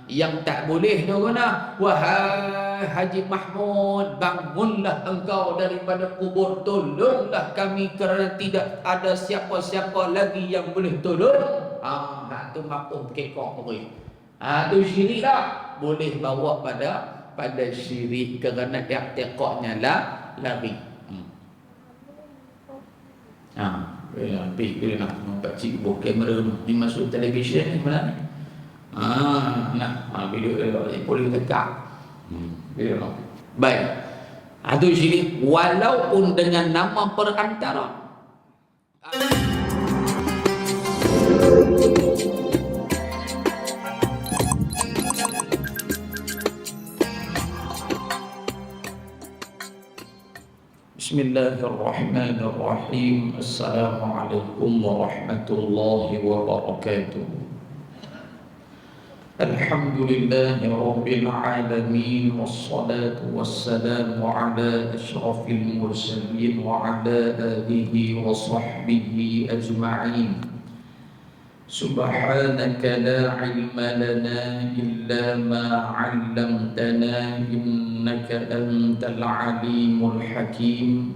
Yang tak boleh tu kena, wahai Haji Mahmud, bangunlah engkau daripada kubur, tolonglah kami kerana tidak ada siapa-siapa lagi yang boleh tolong. Tu makum kekok boleh. Tu syirik dah. Boleh bawa pada syirik kerana i'tiqadnya lari. Pilih nak pakcik buat kamera ni masuk televisyen ni mana ni? Video boleh tegak. Baik. Itu syirik walaupun dengan nama perantara. Bismillahirrahmanirrahim. Assalamualaikum warahmatullahi wabarakatuh. Alhamdulillahi Rabbil Alamin. Wassalatu wassalamu ala ashrafil mursalin wa ala alihi wa sahbihi ajma'in. Subhanaka la ilma lana illa ma 'allamtana innaka antal alimul hakim.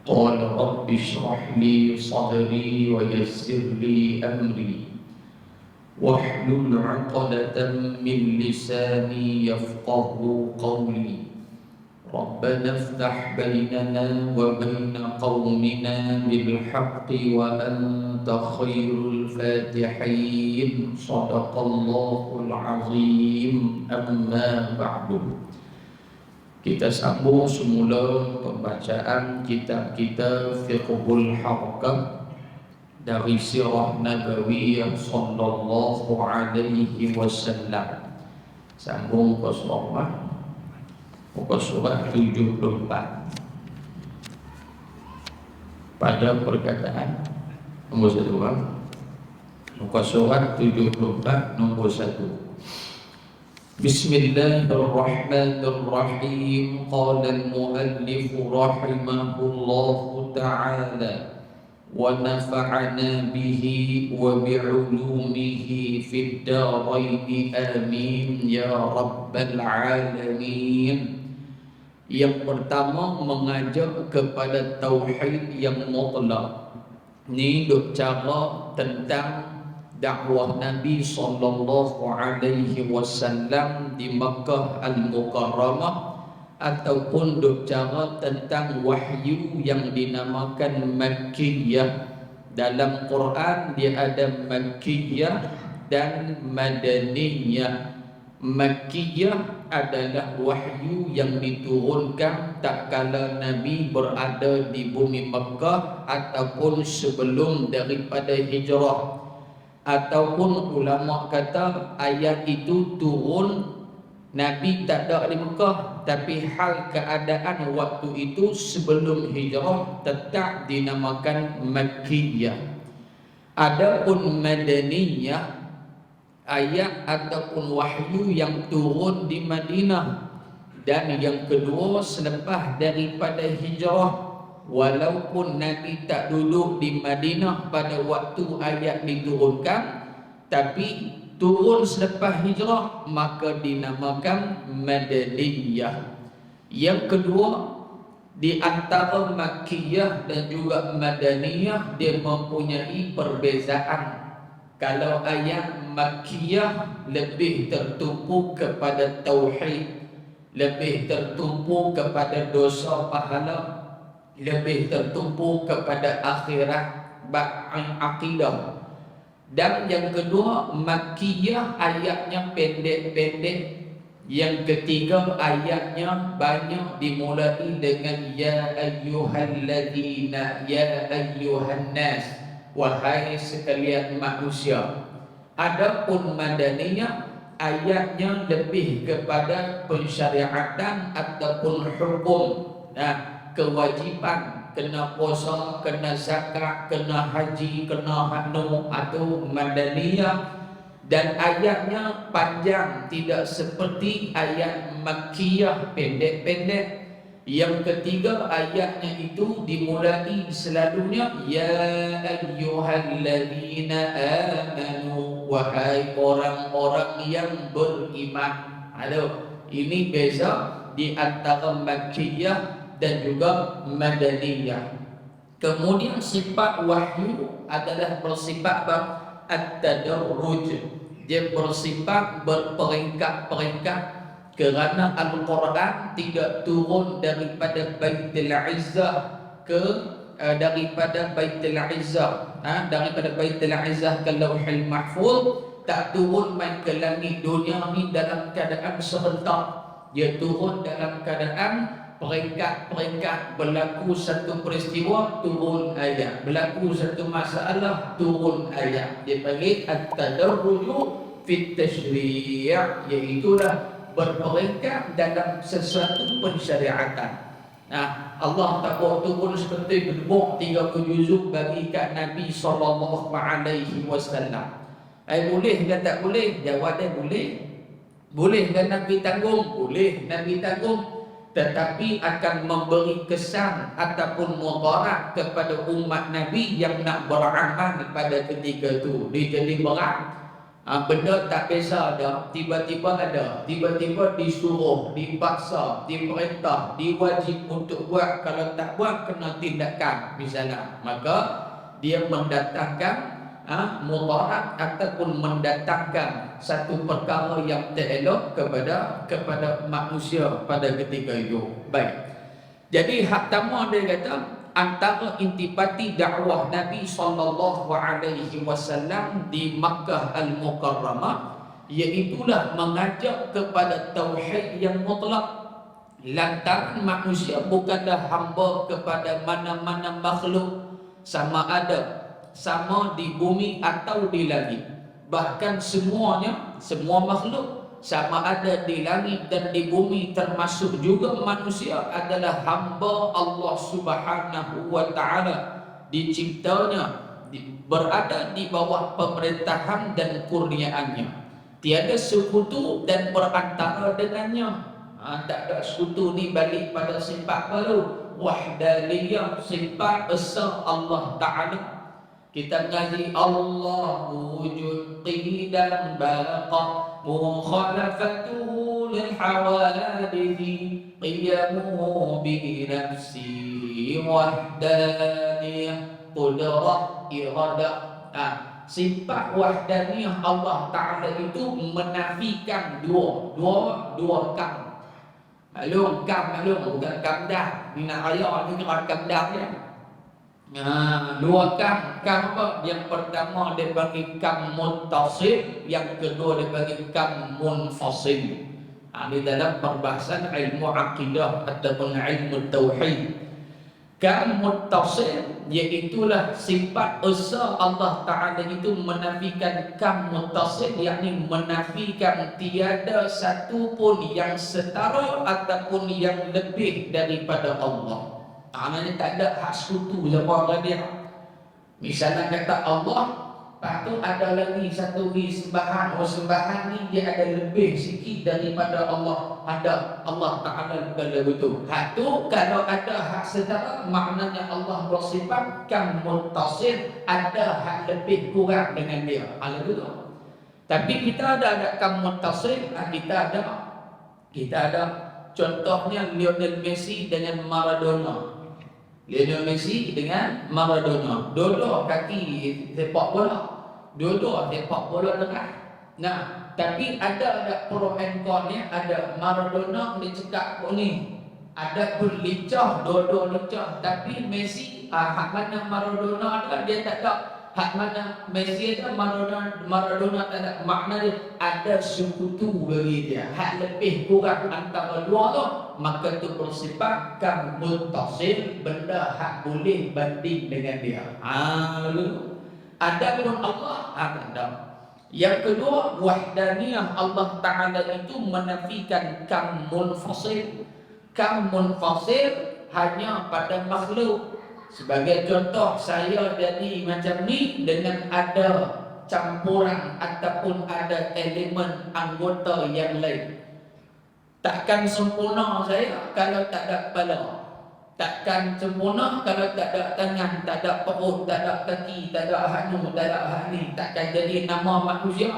Qala rabbi shrah li sadri wa yassir li amri wahlul 'uqdatam min lisani yafqahu qawli. Rabbana iftah bainana wa baina qaumina bil haqqi wa anta khairul fatihin. Shadaqallahul azim. Amma ba'du. Kita sambung semula pembacaan kitab kita Fiqhul Harakah dari Sirah Nabawiyah sallallahu alaihi wasallam. Sambung ke surat 74 pada perkataan nombor 1 kan? Muka surat 74 nombor 1. Bismillahirrahmanirrahim. Qala al-muallif rahimahullahu ta'ala wa nafa'ana bihi wa bi'ulumihi fid darain amin ya rabbal alamin. Yang pertama, mengajak kepada tauhid yang mutlak. Ni duk cara tentang dakwah Nabi sallallahu alaihi wasallam di Makkah Al-Mukarramah, ataupun duk cara tentang wahyu yang dinamakan Makkiyah. Dalam Quran dia ada Makkiyah dan Madaniyah. Makkiyah adalah wahyu yang diturunkan tak kala Nabi berada di bumi Makkah ataupun sebelum daripada hijrah. Ataupun ulama kata ayat itu turun Nabi tak ada di Mekah, tapi hal keadaan waktu itu sebelum hijrah tetap dinamakan Makkiyah. Adapun Madaniyah, ayat ataupun wahyu yang turun di Madinah. Dan yang kedua, selepas daripada hijrah, walaupun Nabi tak duduk di Madinah pada waktu ayat diturunkan, tapi turun selepas hijrah, maka dinamakan Madaniyah. Yang kedua, di antara Makkiyah dan juga Madaniyah, dia mempunyai perbezaan. Kalau ayat Makkiyah lebih tertumpu kepada tauhid, lebih tertumpu kepada dosa pahala, lebih tertumpu kepada akhirat, akidah. Dan yang kedua, Makkiyah ayatnya pendek-pendek. Yang ketiga, ayatnya banyak dimulai dengan ya ayyuhalladzina, ya ayyuhan nas, wahai sekalian manusia. Adapun Madaniyah, ayatnya lebih kepada pensyariatan ataupun hukum. Kewajipan, kena puasa, kena zakat, kena haji, kena hanu, atau Madaniyah. Dan ayatnya panjang, tidak seperti ayat Makkiyah pendek-pendek. Yang ketiga, ayatnya itu dimulai selalunya ya ayyuhalladzina amanu, wahai orang-orang yang beriman. Aduh, ini beza di antara Makkiyah dan juga Madaniyah. Kemudian sifat wahyu adalah bersifat at-tadarruj. Dia bersifat berperingkat-peringkat, kerana Al-Quran tidak turun daripada Baitul Izzah ke daripada Baitul Izzah, daripada Baitul Izzah ke Lauhul Mahfuz, tak turun main ke langit dunia ni dalam keadaan sebentar. Dia turun dalam keadaan peringkat-peringkat. Berlaku satu peristiwa, turun ayat. Berlaku satu masalah, turun ayat. Dia panggil at-tadarruju fit tashri', iaitulah berperingkat dalam sesuatu pensyariatan. Nah, Allah tak buat turun seperti bentuk 30 juzuk bagi kat Nabi sallallahu alaihi wasallam. Boleh ke tak boleh? Jawab dia boleh. Boleh kan Nabi tanggung? Boleh Nabi tanggung. Tetapi akan memberi kesan ataupun mudarat kepada umat Nabi yang nak beramal pada ketika itu. Dia jadi berat. Benda tak biasa ada, tiba-tiba ada, tiba-tiba disuruh, dipaksa, diperintah, diwajib untuk buat. Kalau tak buat kena tindakan misalnya, maka dia mendatangkan mudarat ataupun mendatangkan satu perkara yang tak elok kepada manusia pada ketika itu. Baik. Jadi hak tamu dia kata antara intipati dakwah Nabi sallallahu alaihi wasallam di Makkah Al-Mukarramah, iaitulah mengajak kepada tauhid yang mutlak. Lantaran manusia bukanlah hamba kepada mana-mana makhluk, sama di bumi atau di langit. Bahkan semuanya, semua makhluk, sama ada di langit dan di bumi, termasuk juga manusia, adalah hamba Allah Subhanahu wa ta'ala. Diciptanya, berada di bawah pemerintahan dan kurniaannya. Tiada sekutu dan perantara dengannya. Tak ada sekutu ni balik pada sifat baru, wahdaniyah, sifat esa Allah Ta'ala. Kita ngaji Allah wujud qidan baqa mukhalafatuhu lil hawadithi qiyamuhu bi nafsi wahdaniyah qudrah iradah. Sifat wahdaniyah Allah Ta'ala itu menafikan dua kam. Maklum bukan kamdah. Ni nak raya ni kira kamdah je. Dua kam apa? Yang pertama dia bagi kam muttasil, yang kedua dia bagi kam munfasil. Di dalam perbahasan ilmu akidah ataupun ilmu tauhid, kam muttasil iaitulah sifat esa Allah Ta'ala itu menafikan kam muttasil, yakni menafikan tiada satu pun yang setara ataupun yang lebih daripada Allah. Maknanya tak ada hak sekutu sama dengan dia. Misalnya kata Allah, lepas tu ada lagi satu sembahan. Sembahan ni dia ada lebih sikit daripada Allah. Ada Allah Ta'ala bukanlah betul. Hak tu kalau ada hak setara, maknanya Allah bersifat kam muttasil, ada hak lebih kurang dengan dia. Betul. Tapi kita ada kam muttasil, kita ada contohnya Lionel Messi dengan Maradona. Lionel Messi dengan Maradona, dua-dua kaki sepak bola, dua-dua sepak bola tengah. Nah, tapi ada pro and con-nya. Ada Maradona dia cekak ni, ada berlicah, dua-dua licah. Tapi Messi, hak mana Maradona ada, dia tak ada. Hak mana Messi ada, Maradona tak ada. Makna dia ada sekutu bagi dia, hak lebih kurang antara dua tu. Maka itu bersifat kam muttasil, benda hak boleh banding dengan dia. Ada pun Allah ada. Yang kedua, wahdaniyah Allah Ta'ala itu menafikan kam munfasil. Kam munfasil hanya pada makhluk. Sebagai contoh, saya jadi macam ni dengan ada campuran ataupun ada elemen anggota yang lain. Takkan sempurna saya kalau tak ada kepala. Takkan sempurna kalau tak ada tangan, tak ada perut, tak ada kaki, tak ada hanu, tak ada hani. Takkan jadi nama manusia.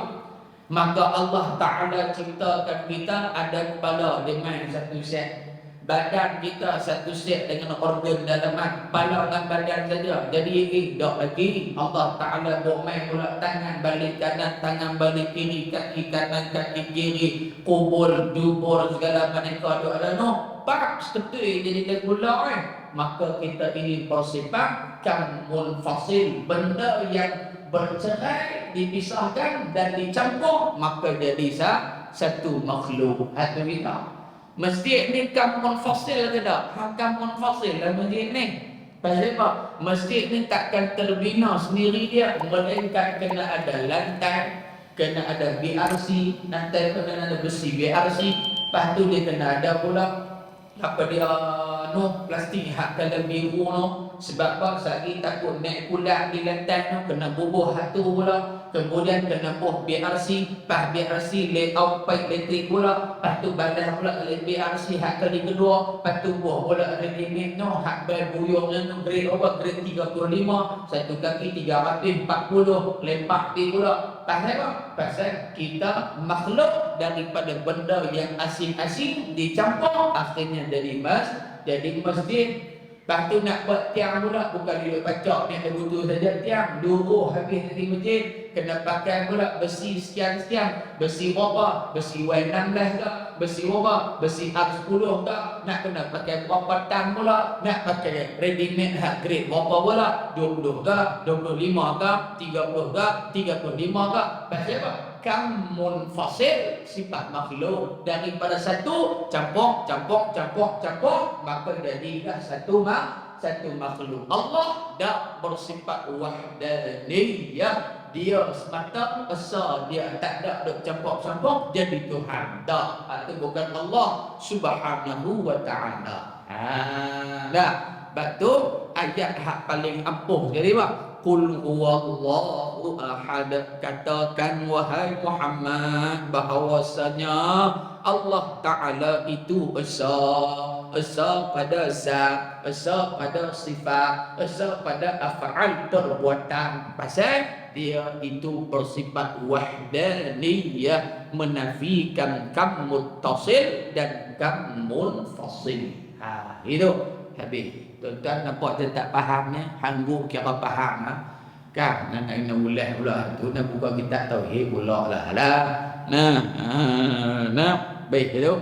Maka Allah Ta'ala ciptakan kita ada kepala dengan satu set, badan kita satu set dengan organ dalaman, kepala dan badan saja. Jadi tak lagi Allah Ta'ala bermain pula tangan balik kanan, tangan balik kiri, kaki kanan, kaki kiri, kubur, dubur, segala mereka ada no. Pak seperti jadi gula maka kita ini bersifat kamun fasil, benda yang bercerai, dipisahkan dan dicampur, maka jadi satu makhluk. Hati kita masjid ni kamun fasil ke tak? Kamun fasil lah masjid ni. Pasal apa? Masjid ni takkan terbina sendiri dia, melainkan kena ada lantai, kena ada BRC, lantai kena ada besi BRC, lepas tu dia kena ada pula apa dia plastik hak kalau biru sebab apa sagi takut naik kulat di lantai kena bubuh hatu pula, kemudian kena buh BRC, pas BRC layout pipe elektrik pula, lepas tu balas pula BRC hak kali kedua, lepas tu buh pula ready-made hak buyurnya grade apa, grade 35, satu kaki 340 lepak pi pula. Pasal apa? Pasal kita makhluk daripada benda yang asing-asing dicampur, akhirnya jadi masjid. Lepas tu nak buat tiang pula, bukan dia pacak ni ada butuh saja tiang, luruh habis dari masjid, kena pakai pula besi sekian-sekian, besi berapa, besi Y16 ke, besi berapa, besi R10 ke, nak kena pakai berapa tan pula, nak pakai ready made hard grade berapa pula, 20 ke, 25 ke, 30 ke, 35 ke. Pasal apa? Kamun fasil, sifat makhluk daripada satu campur, maka jadilah satu makhluk. Allah dah bersifat wahdaniyah, dia semata esa, dia tak ada dok campur jadi Tuhan. Tak, itu bukan Allah Subhanahu wa taala. Dah, batu ayat hak paling ampuh jadi apa? Qul huwallahu ahad, katakan wahai Muhammad bahawasanya Allah Ta'ala itu esa pada zat, esa pada sifat, esa pada af'al perbuatan. Pasal dia itu bersifat wahdaniyah, menafikan kam muttasil dan kam munfasil. Itu habis. Tuan-tuan nampak dia tak faham ni, hanggu kira faham kan, nak ulah tu nak buka kitab tauhid pula lah. Baik itu.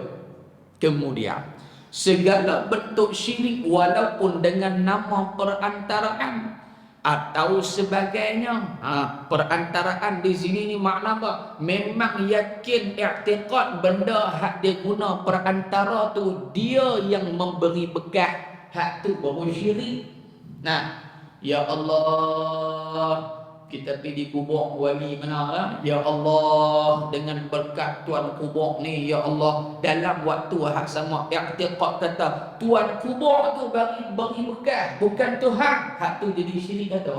Kemudian segala bentuk syirik walaupun dengan nama perantaraan atau sebagainya. Perantaraan di sini ni makna apa? Memang yakin i'tiqad benda hak dia guna perantara tu dia yang memberi bekah, hak tu baru syirik. Nah, ya Allah, kita pergi di kubur wali mana lah. Ya Allah, dengan berkat tuan kubur ni, ya Allah, dalam waktu hak sama i'tiqad kata tuan kubur tu bagi bekah, bukan Tuhan, hak tu jadi syirik kata.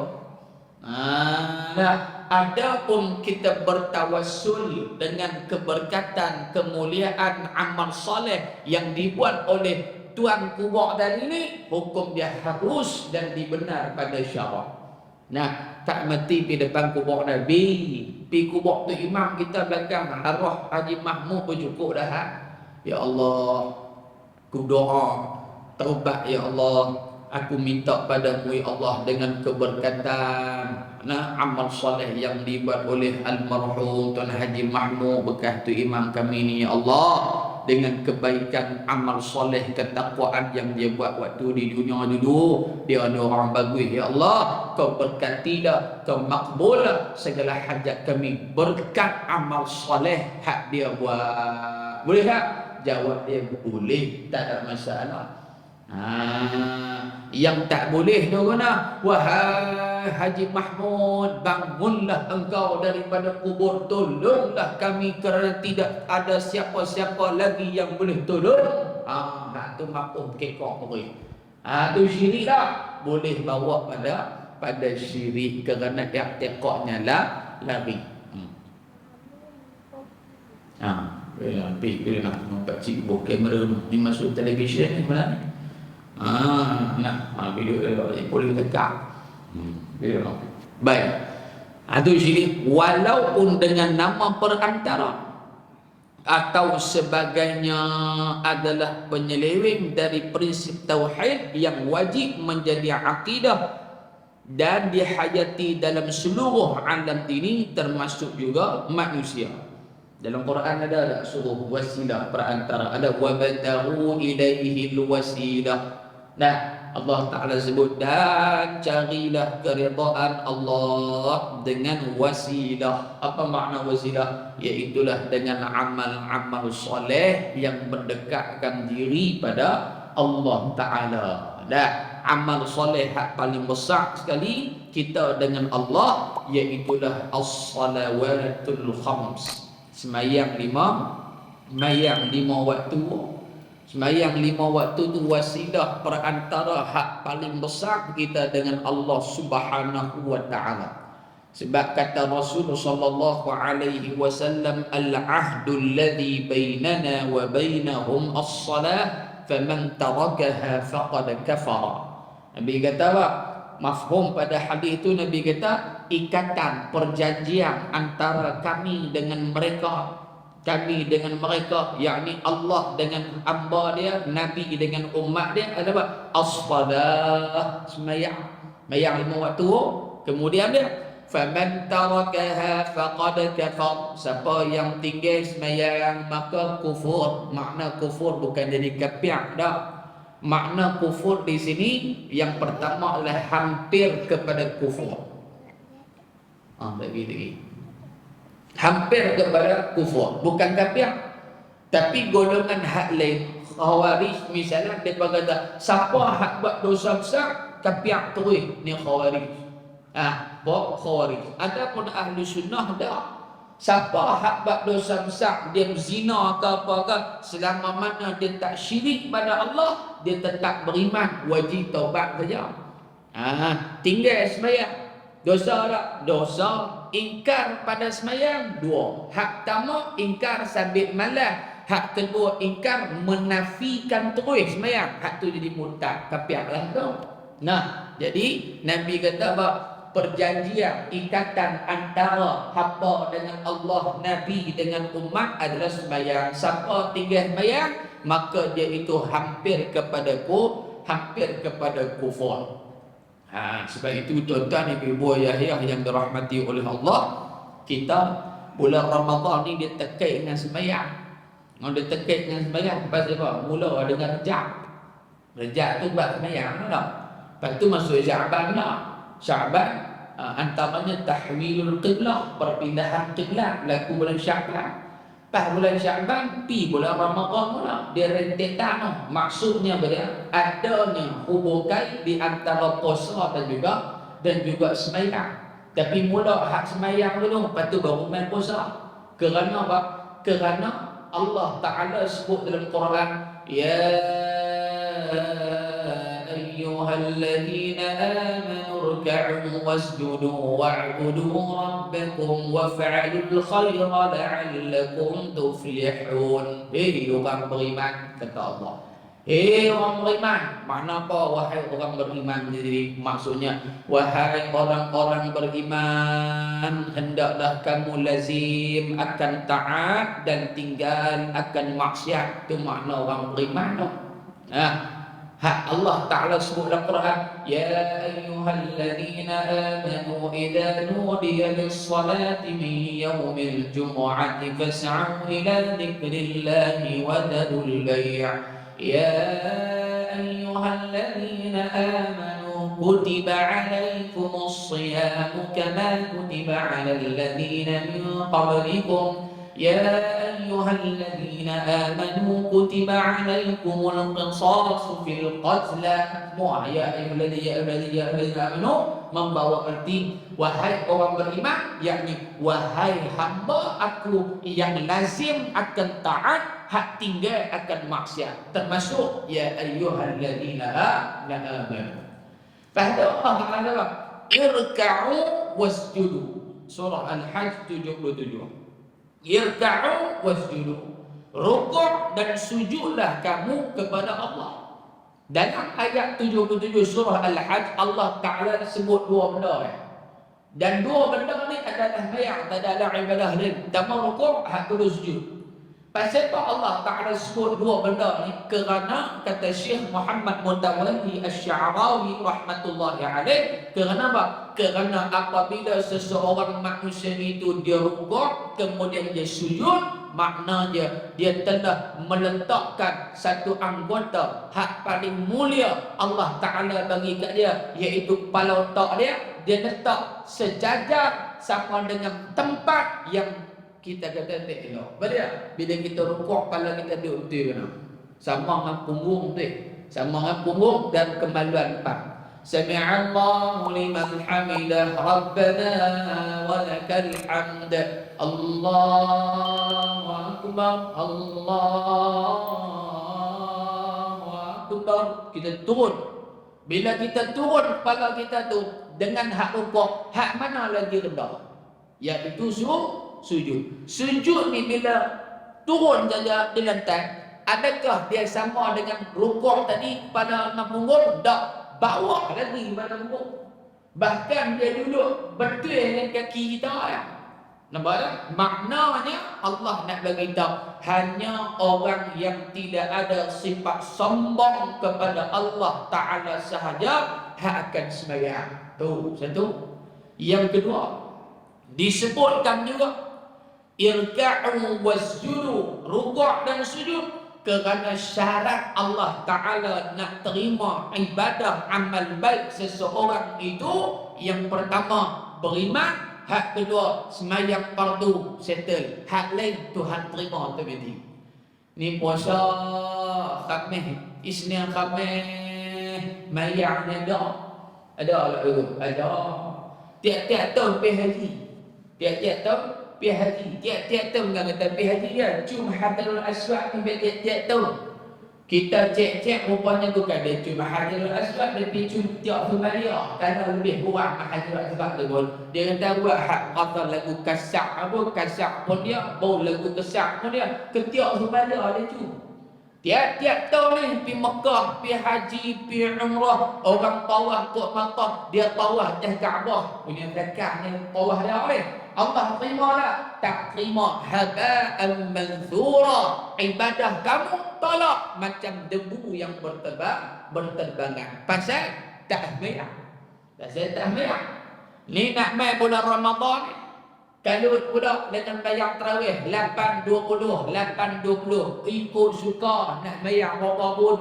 Nah, adapun kita bertawassul dengan keberkatan, kemuliaan amal soleh yang dibuat oleh tuan kubur tadi ni, hukum dia harus dan dibenar pada syarak. Nah, tak mesti pergi depan kubur Nabi, pergi kubur tu imam kita belakang arwah Haji Mahmud pun cukup dah. Ya Allah, ku doa taubat ya Allah, aku minta padamu ya Allah dengan keberkatan amal soleh yang dibuat oleh almarhum Tuan Haji Mahmud bekas tu imam kami ni ya Allah, dengan kebaikan amal soleh ketakwaan yang dia buat waktu di dunia dulu, dia ada orang bagus ya Allah, kau berkati dah, kau makbul segala hajat kami berkat amal soleh hak dia buat. Boleh tak? Jawab dia boleh, tak ada masalah. Yang tak boleh tu kena, wahai Haji Mahmud, bangunlah engkau daripada kubur, tolonglah kami kerana tidak ada siapa-siapa lagi yang boleh tolong. Tu makum kekok boleh. Tu syirik dah, boleh bawa pada syirik kerana i'tiqadnya lari. Bila nak nampak cik buat kamera ni masuk televisyen ni mana ni? Video boleh dekat. Video. Baik. Itu sini walaupun dengan nama perantara atau sebagainya adalah penyeleweng dari prinsip tauhid yang wajib menjadi akidah dan dihayati dalam seluruh alam ini termasuk juga manusia. Dalam Quran ada suruh wasilah perantara, ada wabtahu ilaihi alwasilah. Nah, Allah Ta'ala sebut dan carilah keridhaan Allah dengan wasilah. Apa makna wasilah? Iaitulah dengan amal-amal soleh yang mendekatkan diri pada Allah Ta'ala. Dah, amal soleh paling besar sekali kita dengan Allah iaitulah as-salawatul khams. Semayang lima waktu. Semayang 5 waktu tu wasilah perantara hak paling besar kita dengan Allah Subhanahu wa taala. Sebab kata Rasul sallallahu alaihi wasallam, al-ahdu alladhi bainana wa bainahum as-salah faman tarakaha faqad kafara. Nabi kata apa? Mafhum pada hadis itu Nabi kata ikatan perjanjian antara kami dengan mereka, yakni Allah dengan hamba dia, Nabi dengan umat dia ada apa? As-salah, sembahyang 5 waktu. Kemudian dia faman tarakaha faqad kafar, siapa yang tinggal sembahyang maka kufur. Makna kufur bukan jadi kafir dah. Makna kufur di sini yang pertama adalah hampir kepada kufur. Lagi. Hampir kepada kufur, bukan kafir. Tapi golongan hak lain, khawarij misalnya, dia berkata siapa hak buat dosa besar kafir terus, ni khawarij. Bawa khawarij. Ada pun ahli sunnah dah, siapa hak buat dosa besar, dia berzina ke apa ke, selama mana dia tak syirik pada Allah, dia tetap beriman, wajib taubat saja. Tinggal sembahyang, dosa tak? Dosa. Ingkar pada semayang 2. Hak pertama ingkar sabit malah. Hak kedua ingkar menafikan terus semayang. Hak tu jadi murtad, kafir lah tu. Nah, jadi Nabi kata apa? Perjanjian ikatan antara hamba dengan Allah, Nabi dengan umat adalah semayang. Siapa tinggal semayang maka dia itu hampir kepada kufur. Sebab itu tuan-tuan ibu ayah yang dirahmati oleh Allah, kita bulan Ramadan ni dia terkait dengan sembahyang. Kalau dia terkait dengan sembahyang pasal apa? Mula dengan Rejab. Rejab tu buat sembahyang tak? Lepas tu masuk Sya'ban tak? Sya'ban antaranya tahwilul qiblah, perpindahan qiblat berlaku bulan Sya'ban. Pas bulan Sya'ban pi bulan Ramadan pula dia rentetan. Maksudnya adanya hubungan di antara puasa dan juga sembahyang. Tapi mula hak sembahyang dulu, lepas tu baru main puasa. Kerana apa? Kerana Allah Ta'ala sebut dalam Quran, ya ayyuhalladzina amanu ruk'u wasjudu wa'budu rabbakum waf'alul khaira la'allakum tuflihun. Orang beriman, kata Allah. Orang beriman, makna apa wahai orang beriman? Jadi maksudnya wahai orang-orang beriman, hendaklah kamu lazim akan taat dan tinggal akan maksiat. Itu makna orang beriman. Hak Allah Ta'ala sebut dalam Quran, ya ayyuhalladzina amanu idza nudiya lis-salati min yaumil jumu'ati fas'au ila dzikrillahi wa dharul bay'. Ya ayyuhalladzina amanu kutiba 'alaikumus shiyamu kama kutiba 'alal ladzina min qablikum. Ya ayyuhalladzina amanu kutiba 'alaikumul qisasu fil qatla. Semua ya ayyuhalladzina amanu membawa arti wahai orang beriman, yakni wahai hamba aku yang lazim akan taat, hak tinggal akan maksiat, termasuk ya ayyuhalladzina amanu. Pada Allah Taala irka'u wasjudu. Surah Al-Hajj 77. Irka'u wasjudu, rukuk dan sujudlah kamu kepada Allah. Dalam ayat 77 surah Al-Hajj, Allah Ta'ala sebut dua benda. Dan dua benda ni adalah mayang, tak ada ibadah lain. Pertama rukuk, hak kedua sujud. Pasal apa Allah Ta'ala sebut dua benda ni? Kerana kata Syekh Muhammad Mutawalli Asy-Sya'rawi rahmatullahi alaih, kerana apa? Kerana apabila seseorang manusia itu dia rukuk kemudian dia sujud, maknanya dia telah meletakkan satu anggota hak paling mulia Allah Ta'ala bagi kat dia, iaitu kepala otak dia. Dia letak sejajar sama dengan tempat yang kita kata tak elok. Betul? Bila kita rukuk, kepala kita duduk betul kena. Sama dengan punggung tu. Sama dengan punggung dan kemaluan depan. Sami'allahu liman hamidah Rabbana walakal hamd. Allahu akbar. Allahu akbar. Kita turun. Bila kita turun kepala kita tu dengan hak rukuk, hak mana lagi rendah? Iaitu sujud. Sujud ni bila turun saja di lantai, adakah dia sama dengan rukuk tadi pada punggung? Tak. Bawah lagi pada punggung. Bahkan dia duduk betul dengan kaki kita ya. Nampak tak? Maknanya Allah nak bagi tahu hanya orang yang tidak ada sifat sombong kepada Allah Ta'ala sahaja hak akan sembahyang. Tu satu. Yang kedua, disebutkan juga irka'u wasjudu, rukuk dan sujud, kerana syarat Allah Ta'ala nak terima ibadah amal baik seseorang itu, yang pertama beriman, hak kedua sembahyang fardu settle, hak lain Tuhan terima automatik. Ni puasa Khamis, Isnin Khamis, mayang ni ada lah, ada. Tiap-tiap tahun pergi haji. Tiap-tiap tahun pergi haji. Tiap-tiap tahun kan kata pergi haji dia. Cuma Hajarul Aswad sampai tiap-tiap tahun. Kita cek-cek rupanya bukan dia cuma Hajarul Aswad, tapi cuma tiap Somalia. Kalau lebih kurang Hajarul Aswad tu pun. Dia kata buat hak kata lagu kasak apa, kasak pun dia, bau lagu kasak pun dia. Ketiak Somalia dia cuma. Tiap-tiap tahun ni pergi Mekah, pergi haji, pergi umrah, orang tawaf kot Makkah, dia tawaf atas Kaabah. Punya zakat ni tawaf dia oleh. Allah terima tak? Tak terima. Haba'an manthura. Ibadah kamu tolak macam debu yang berterbangan. Pasal tak sembahyang. Pasal tak sembahyang. Ni nak mai bulan Ramadan ni. Kalau budak datang bayar tarawih 8.20, 8.20, ikut suka nak bayar berapa pun.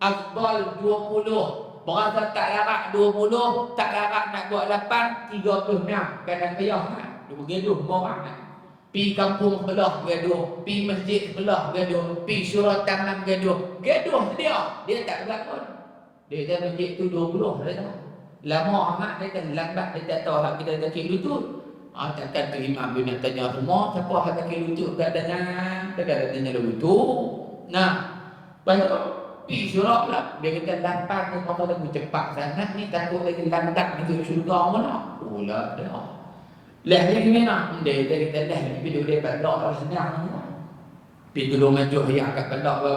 Afdal 20, berasa tak larat 20, tak larat nak buat 8, 36. Kadang bayar kan? Dia bergaduh orang kan? Pi kampung sebelah gaduh, pi masjid sebelah gaduh, pi syurah tanam gaduh. Gaduh dia, dia tak berlakon. Dia kata masjid tu 20 dia tahu. Lama amat dia kata lambat, dia tak tahu hak kita kaki lutut. Takkan tu imam dia nak tanya semua siapa hak kaki lutut kat dalam, takkan dia tanya lutut. Nah, lepas tu pergi surau pula. Dia kata lambat ni kau lagu cepat sangat ni, takut lagi lambat ni ke syurga mana. Pula dah. Lah ni gimana? Dia kata dah pergi duduk dekat dak lah senang ni. Pergi dulu maju yang kat pendak apa.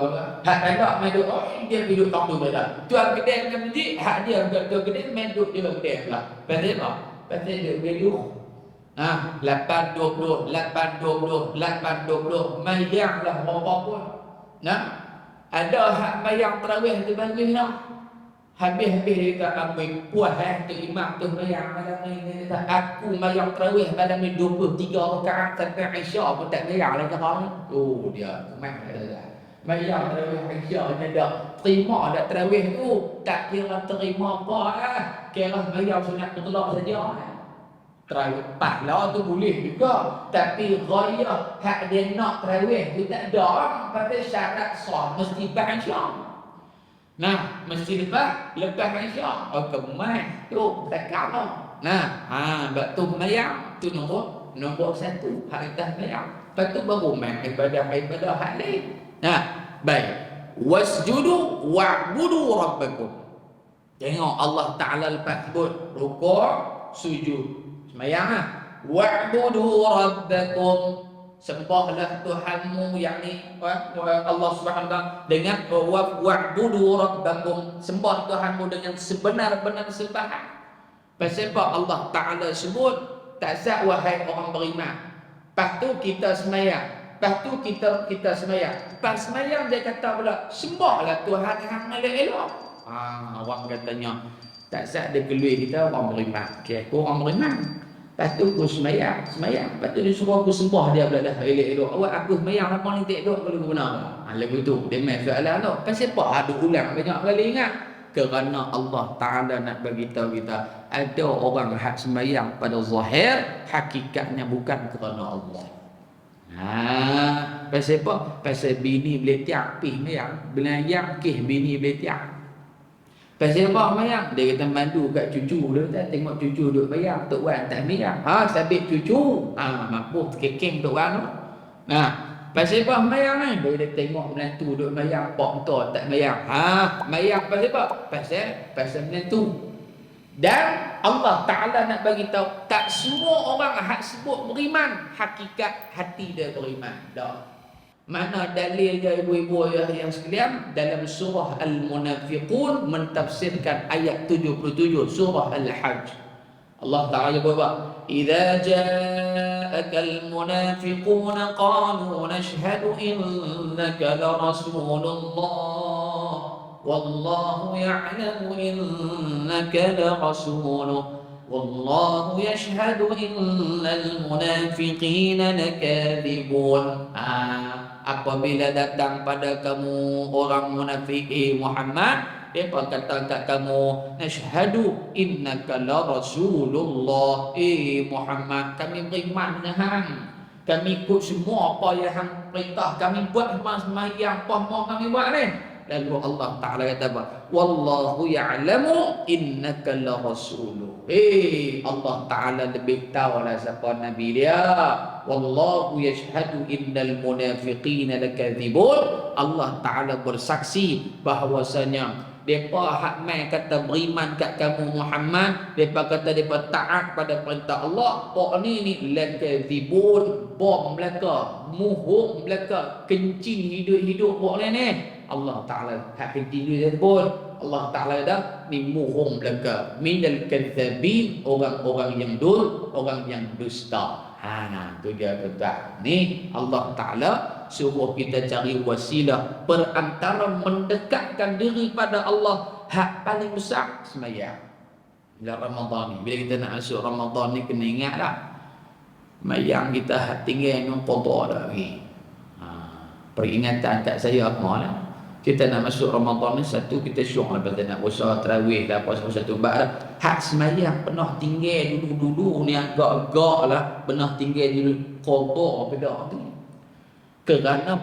Hak pendak main duduk, oh dia pergi duduk tong tu dah. Tuan kedai dengan masjid, hak dia tuan kedai main duduk dia kedai pula. Pasal apa? Pasal dia gaduh. 8.20, 8.20, 8.20, mayang lah berapa pun. Nah, ada hak mayang tarawih tu bagi nak. Habis-habis dia kata ambil puas tu imam tu mayang malam ni. Dia kata aku mayang tarawih malam ni 23 rakaat sampai Isyak pun tak mayang lagi kau ni. Oh dia kemah dah. Mayang tarawih Isyak ni dah. Terima dah tarawih tu. Tak kira terima apa lah. Kira mayang sunat mutlak saja. Terawih pahala tu boleh juga, tapi gaya hak dia nak terawih tu tak ada. Pasal syarat sah mesti lepas Isyak. Nah, mesti lepas Isyak. Oh kemai tu tak kalah. Nah, sebab tu mayang tu nombor satu hak atas mayang. Lepas tu baru main ibadah hak lain. Nah, baik. Wasjudu wa'budu rabbakum. Tengok Allah Ta'ala lepas sebut rukuk, sujud, sembahyang. Wa'budu rabbakum, sembahlah Tuhanmu, yakni Allah Subhanahu wa taala, dengan wa'budu rabbakum, sembah Tuhanmu dengan sebenar-benar sembahan. Pasal apa Allah Taala sebut tak sah wahai orang beriman. Lepas tu kita semayang. Lepas tu kita semayang. Pas semayang dia kata pula, sembahlah Tuhan yang elok-elok. Orang katanya tak sah dia keluar kita orang beriman. Okay, aku orang beriman. Lepas tu aku semayang. Lepas tu dia suruh aku sembah dia pula dah elok-elok. Awak aku semayang apa ni tak elok kalau guna. Lagu tu dia main soalan tu. Pasal apa ada ulang banyak kali ingat. Kerana Allah Ta'ala nak bagi tahu kita, ada orang hak sembahyang pada zahir, hakikatnya bukan kerana Allah. Pasal apa? Pasal bini boleh tiap pih mayang, belayang kih bini boleh tiap. Pasal apa mayang? Dia kata mandu kat cucu dia, tengok cucu duk bayang, Tok Wan tak mayang. Sabit cucu. Mampu kekeng Tok Wan tu. Pasal apa mayang ni? Dia tengok menantu duk mayang, pak mentua tak mayang. Mayang pasal apa? Pasal menantu. Dan Allah Ta'ala nak bagi tahu, tak semua orang hak sebut beriman, hakikat hati dia beriman. Dah. Mana dalilnya ibu-ibu yang sekalian? Dalam surah Al-Munafiqun mentafsirkan ayat 77 surah Al-Hajj. Allah Ta'ala berkata, "Idza ja'akal munafiquna qalu nashhadu innaka la rasulullah wallahu ya'lamu innaka la rasuluh wallahu yashhadu innal munafiqina lakadzibun." Apabila datang pada kamu orang munafik Muhammad, mereka kata kat kamu, nashhadu innaka la rasulullah. Muhammad, kami beriman dengan hang. Kami ikut semua apa yang hang perintah kami buat, sembahyang apa mau kami buat ni. Lalu Allah Ta'ala kata apa? Wallahu ya'lamu innaka la rasuluh. Allah Ta'ala lebih tahu lah siapa Nabi dia. Wallahu yashhadu innal munafiqina lakadzibun. Allah Ta'ala bersaksi bahawasanya depa hak mai kata beriman kat kamu Muhammad, depa kata depa taat pada perintah Allah, pok ni lakadzibun, bom belaka, muhung belaka, kencing hidup-hidup pok ni. Allah Ta'ala hak kencing dia pun Allah Ta'ala dah ni muhung belaka, minal kadzabin, orang-orang yang orang yang dusta. Tu dia tuan. Ni Allah Ta'ala suruh kita cari wasilah perantara mendekatkan diri pada Allah. Hak paling besar sembahyang. Bila Ramadan ni, bila kita nak masuk Ramadan ni, kena ingat lah, mayang kita hak tinggal dengan qada dah lagi. Peringatan kat saya apa lah, kita nak masuk Ramadan ni, satu kita syok lepas kita nak usaha tarawih lah, apa satu bab lah. Hak semayang pernah tinggal dulu ni agak-agak lah, pernah tinggal dulu qada pada tu. Kerana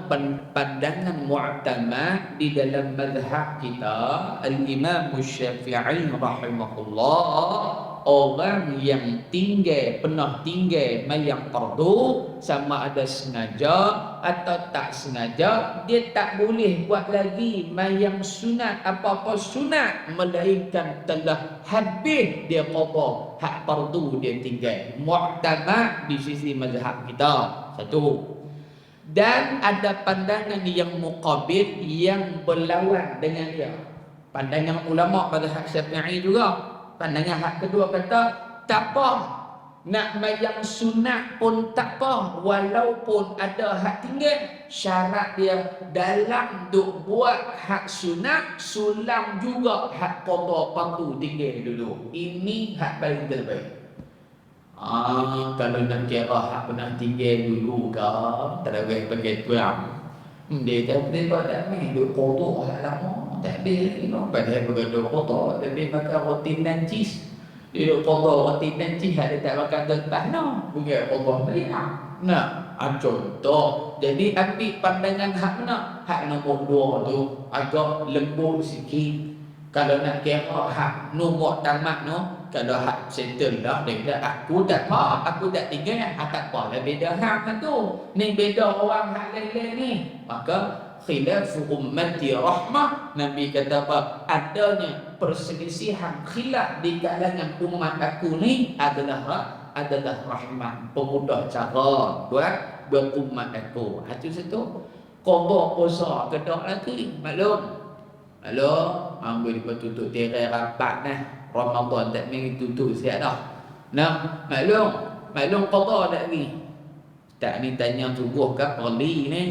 pandangan mu'tamad di dalam mazhab kita, Al-Imam Syafi'i rahimahullah, orang yang pernah tinggal mayang fardu, sama ada sengaja atau tak sengaja, dia tak boleh buat lagi mayang sunat, apa-apa sunat, melainkan telah habis dia qada hak fardu dia tinggal. Mu'tamad di sisi mazhab kita. Satu. Dan ada pandangan yang muqabil, yang berlawan dengan dia. Pandangan ulama pada hak Syafi'i juga. Pandangan hak kedua kata, tak apa, nak mayang sunat pun tak apa, walaupun ada hak tinggal, syarat dia dalam duk buat hak sunat, sulam juga hak qada fardu tinggal dulu. Ini hak paling terbaik. Kalau nak kira hak pernah tinggal dulu ke, tarawih pakai tuang, dia tak main duk qada hak lama, tak boleh padahal bergaduh qada, tapi makan roti nancis. Dia duk qada roti nancis, dia tak makan getah bukan qada meriah. Contoh, jadi ambil pandangan hak mana? Hak nombor 2 tu agak lembut sikit. Kalau nak kira hak nombor tamat kalau hak settle dah, dia kata aku tak tinggal, tak apa lah beda hak kan tu. Ni beda orang hak lain-lain ni. Maka khilafu ummati rahmah. Nabi kata apa? Adanya perselisihan khilaf di kalangan umat aku ni adalah rahmat, pemudah cara buat berumat aku. Itu satu. Qada puasa kedak lagi. Maklum, ambil tutup tirai rapat nah. Ramadan tak mari tutup siap dah. Nah, maklum qada tak lagi. Tak ni tanya tubuh ke perli ni.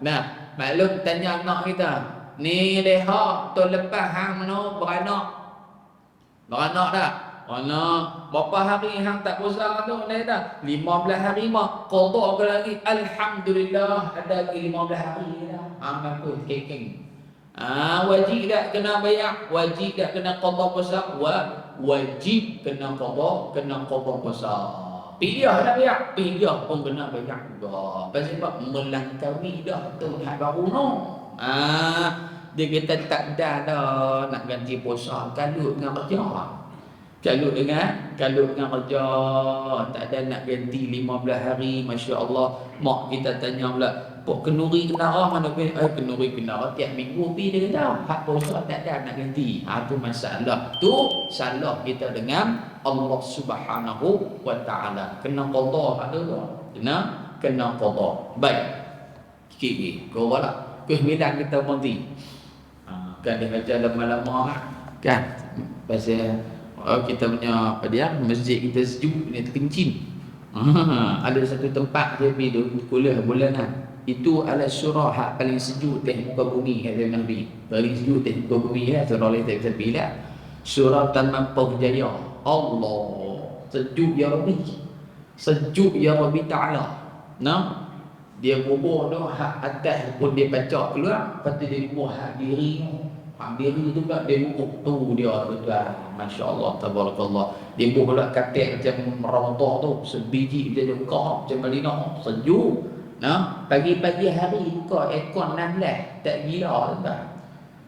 Nah, maklum tanya anak kita. Ni leha tahun lepas hang mana beranak. Beranak tak? Anak, berapa hari hang tak puasa tu ni dah? 15 hari mak. Qada ke lagi? Alhamdulillah ada lagi 15 hari dah. Apa kekeng. Wajib tak kena bayar? Wajib tak kena qada puasa? Wajib kena qada puasa. Pilih dah bayar, pilih pun kena bayar juga. Sebab melangkaui dah tu hak baru no. Dia kata tak ada dah nak ganti puasa kalut dengan kerja. Kalut dengan kerja, tak ada nak ganti 15 hari, masya-Allah. Mak kita tanya pula, "Pok kenuri kena mana kenuri kena tiap minggu pi dia kata, hak puasa tak ada nak ganti." Tu masalah. Tu salah kita dengan Allah Subhanahu wa taala. Kena qada ada tu. Kena qada. Baik. Sikit kau lah. Kehmilan kita mesti. Kan dia baca lama-lama kan. Pasal kita punya apa dia masjid kita sejuk ni terkencing. Ada satu tempat dia pergi kuliah bulanan. Itu adalah surah hak paling sejuk di muka bumi kata Nabi. Paling sejuk di muka bumi surah lain tak bisa pilih. Surah Al-Mampah Jaya. Allah sejuk ya Rabbi. Sejuk ya Rabbi Ta'ala. Nah, dia bubuh tu hak atas pun dia baca keluar, lepas tu dia bubuh hak diri. Hak diri tu pula dia bubuh tu dia tuan. Masya-Allah tabarakallah. Dia bubuh pula katil macam merontoh tu, sebiji dia buka macam Madinah, sejuk. Nah, pagi-pagi hari buka aircon 16, tak gila tuan.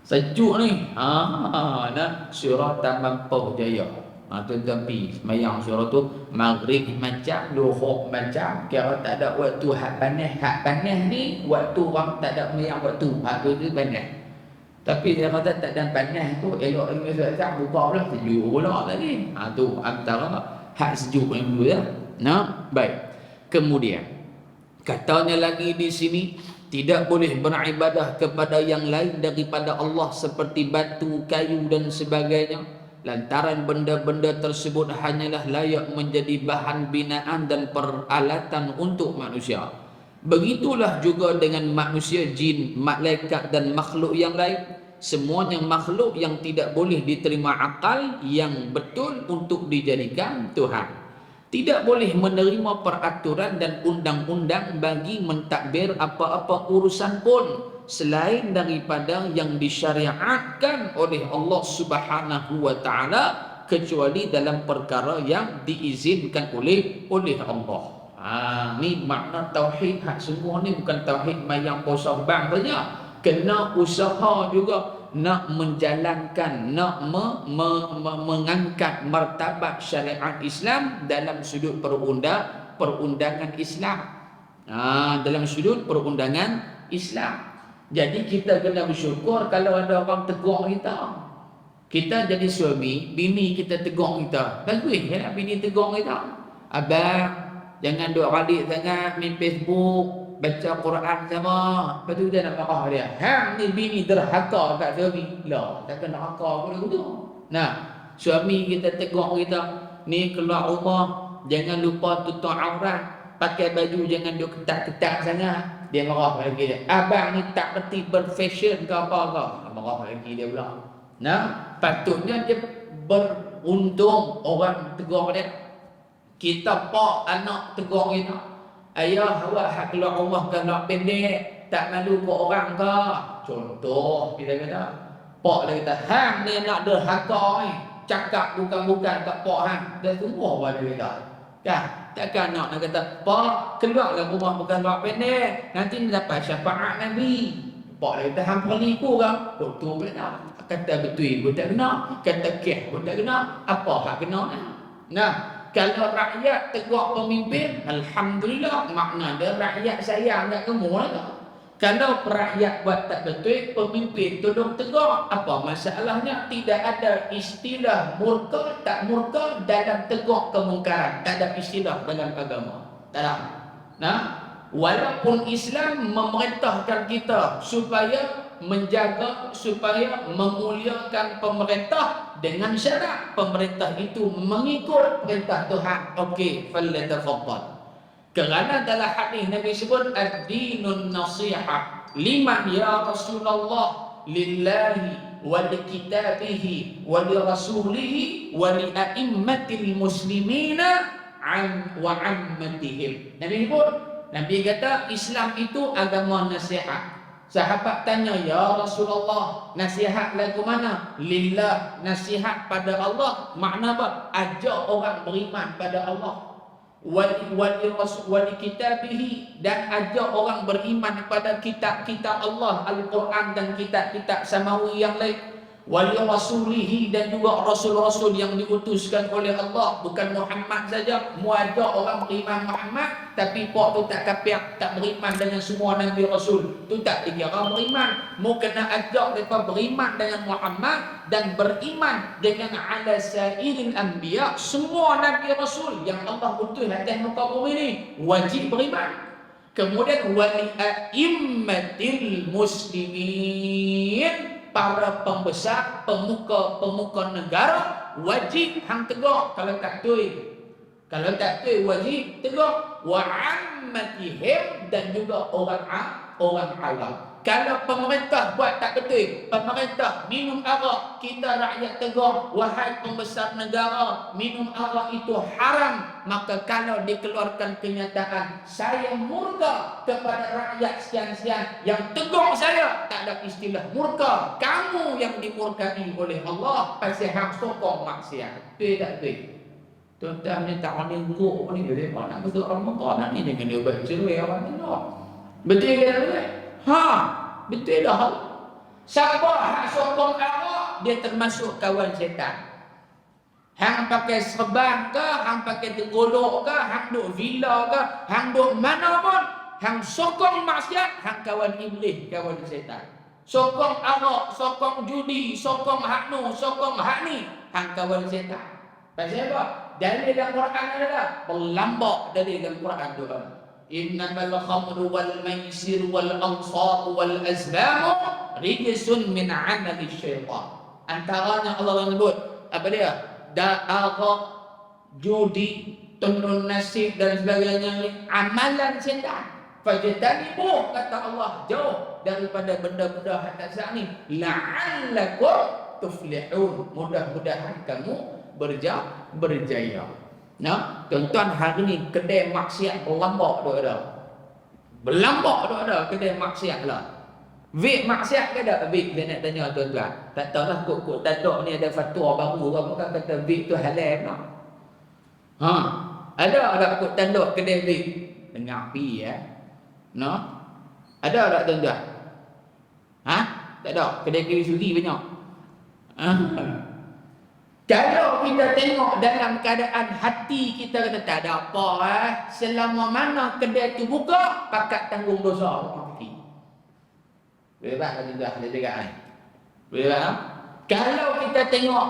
Sejuk ni. Nah, surah Al-Mampah Jaya. Tuan-tuan pi sembahyang surah tu maghrib macam, zuhur macam, kira tak ada waktu hak panas. Hak panas ni waktu orang tak ada sembahyang waktu. Hak tu panas. Tapi dia kata tak ada panas tu elok lagi macam buka pula sejuk pula lagi. Tu antara hak sejuk yang dulu ya. Nah, baik. Kemudian katanya lagi di sini tidak boleh beribadah kepada yang lain daripada Allah seperti batu, kayu dan sebagainya. Lantaran benda-benda tersebut hanyalah layak menjadi bahan binaan dan peralatan untuk manusia. Begitulah juga dengan manusia, jin, malaikat dan makhluk yang lain. Semuanya makhluk yang tidak boleh diterima akal yang betul untuk dijadikan Tuhan. Tidak boleh menerima peraturan dan undang-undang bagi mentadbir apa-apa urusan pun selain daripada yang disyariatkan oleh Allah Subhanahu wa taala, kecuali dalam perkara yang diizinkan oleh Allah. Ni makna tauhid. Hak semua ni bukan tauhid mayang puasa bang saja. Kena usaha juga nak menjalankan, nak mengangkat martabat syariat Islam dalam sudut perundangan Islam. Dalam sudut perundangan Islam. Jadi kita kena bersyukur kalau ada orang tegur kita. Kita jadi suami, bini kita tegur kita. Bagus ya bini tegur kita. Abang, jangan duk ralik sangat main Facebook, baca Quran sama. Lepas tu kita nak marah dia. Hang ni bini derhaka kat suami. Lah, tak kena neraka pun begitu. Nah, suami kita tegur kita, ni keluar rumah jangan lupa tutup aurat, pakai baju jangan duk ketat-ketat sangat. Dia marah lagi dia. Abang ni tak reti berfashion ke apa ke. Marah lagi dia pula. Nah, patutnya dia beruntung orang tegur dia. Kita pak anak tegur kita. Ayah awak hak keluar rumah keluar pendek, tak malu ke orang ke? Contoh kita kata. Pak dia kata, hang ni anak derhaka ni. Cakap bukan-bukan kat pak hang. Dah semua apa dia kata. Kan? Takkan nak kata, "Pak, keluarlah rumah bukan keluar pendek. Nanti dapat syafaat Nabi." Pak dia kata, "Hang penipu ke?" Betul pula tak. Kata betul pun tak kena. Kata keh pun tak kena. Apa hak kena? Nah, kalau rakyat tegur pemimpin, alhamdulillah, makna dia rakyat sayang kat kamu lah. Kalau rakyat buat tak betul, pemimpin tolong tegur, apa masalahnya? Tidak ada istilah murka tak murka dalam tegur kemungkaran. Tak ada istilah dalam agama. Tak ada. Nah, walaupun Islam memerintahkan kita supaya menjaga, supaya memuliakan pemerintah dengan syarat pemerintah itu mengikut perintah Tuhan. Okey, falyatafaddal. Kerana dalam hadis Nabi sebut ad-dinun nasiha liman ya Rasulullah lillahi wa li kitabihi wa li rasulihi wa li a'immatil muslimina an wa ammatihim. Nabi sebut, Nabi kata Islam itu agama nasihat. Sahabat tanya, ya Rasulullah, nasihat lagu mana? Lillah, nasihat pada Allah. Makna apa? Ajak orang beriman pada Allah. Wali kitabihi, dan ajak orang beriman kepada kitab-kitab Allah, Al-Quran dan kitab-kitab samawi yang lain. Wali rasulihi, dan juga rasul-rasul yang diutuskan oleh Allah, bukan Muhammad saja. Mu ajak orang beriman Muhammad, tapi pok tu tak kafir, tak beriman dengan semua nabi rasul, tu tak dikira beriman. Mu kena ajak mereka beriman dengan Muhammad dan beriman dengan ala sairil anbiya, semua nabi rasul yang Allah utus atas muka bumi ini wajib beriman. Kemudian wali a'immatil muslimin, para pembesar, pemuka negara wajib hang tegak. Kalau tak betul wajib tegak. Wa ammatihim, dan juga orang awam. Kalau pemerintah buat tak betul, pemerintah minum arak, kita rakyat tegur, wahai pembesar negara, minum arak itu haram. Maka kalau dikeluarkan kenyataan, saya murka kepada rakyat sekian-sekian yang tegur saya, tak ada istilah murka. Kamu yang dimurkai oleh Allah pasal hang sokong maksiat. Betul tak betul? Tuan-tuan ni tak ada guru ni, dia nak betul Ramadan ni dengan dia baca orang ni. Betul ke tak? Ha, betul dah. Siapa hang sokong arak, dia termasuk kawan syaitan. Hang pakai serban ke, hang pakai tenggolok ke, hang duk villa ke, hang duk mana pun, hang sokong maksiat, hang kawan iblis, kawan syaitan. Sokong arak, sokong judi, sokong hak nu, sokong hak ni, hang kawan syaitan. Pasal apa? Dalil dalam Quran adalah berlambak dari dalam Quran tu. Innamal khamru wal maisir wal ansab wal azlam rijsun min 'amali syaitan. Antaranya Allah menyebut apa dia? Arak, judi, tunun nasib dan sebagainya, amalan syaitan. Fajtanibu, kata Allah, jauh daripada benda-benda hadas ni, la'allakum tuflihun, mudah-mudahan kamu berjaya. Nah, tuan-tuan, hari ni kedai maksiat berlambak tu ada. Berlambak tu ada kedai maksiat lah. Vape maksiat ke tak vape? Dia nak tanya tuan-tuan. Tak tahulah kok tadak ni ada fatwa baru ke bukan kata vape tu halal tak? Ha, ada tak kok tanda kedai vape? Dengar pi ya. No? Ada tak tuan-tuan? Ha? Tak ada. Kedai suri banyak. Ha. Kalau kita tengok dalam keadaan hati kita kata tak ada apa selama mana kedai tu buka, pakat tanggung dosa. Boleh tak tuan-tuan? Boleh juga ni. Boleh tak? Kalau kita tengok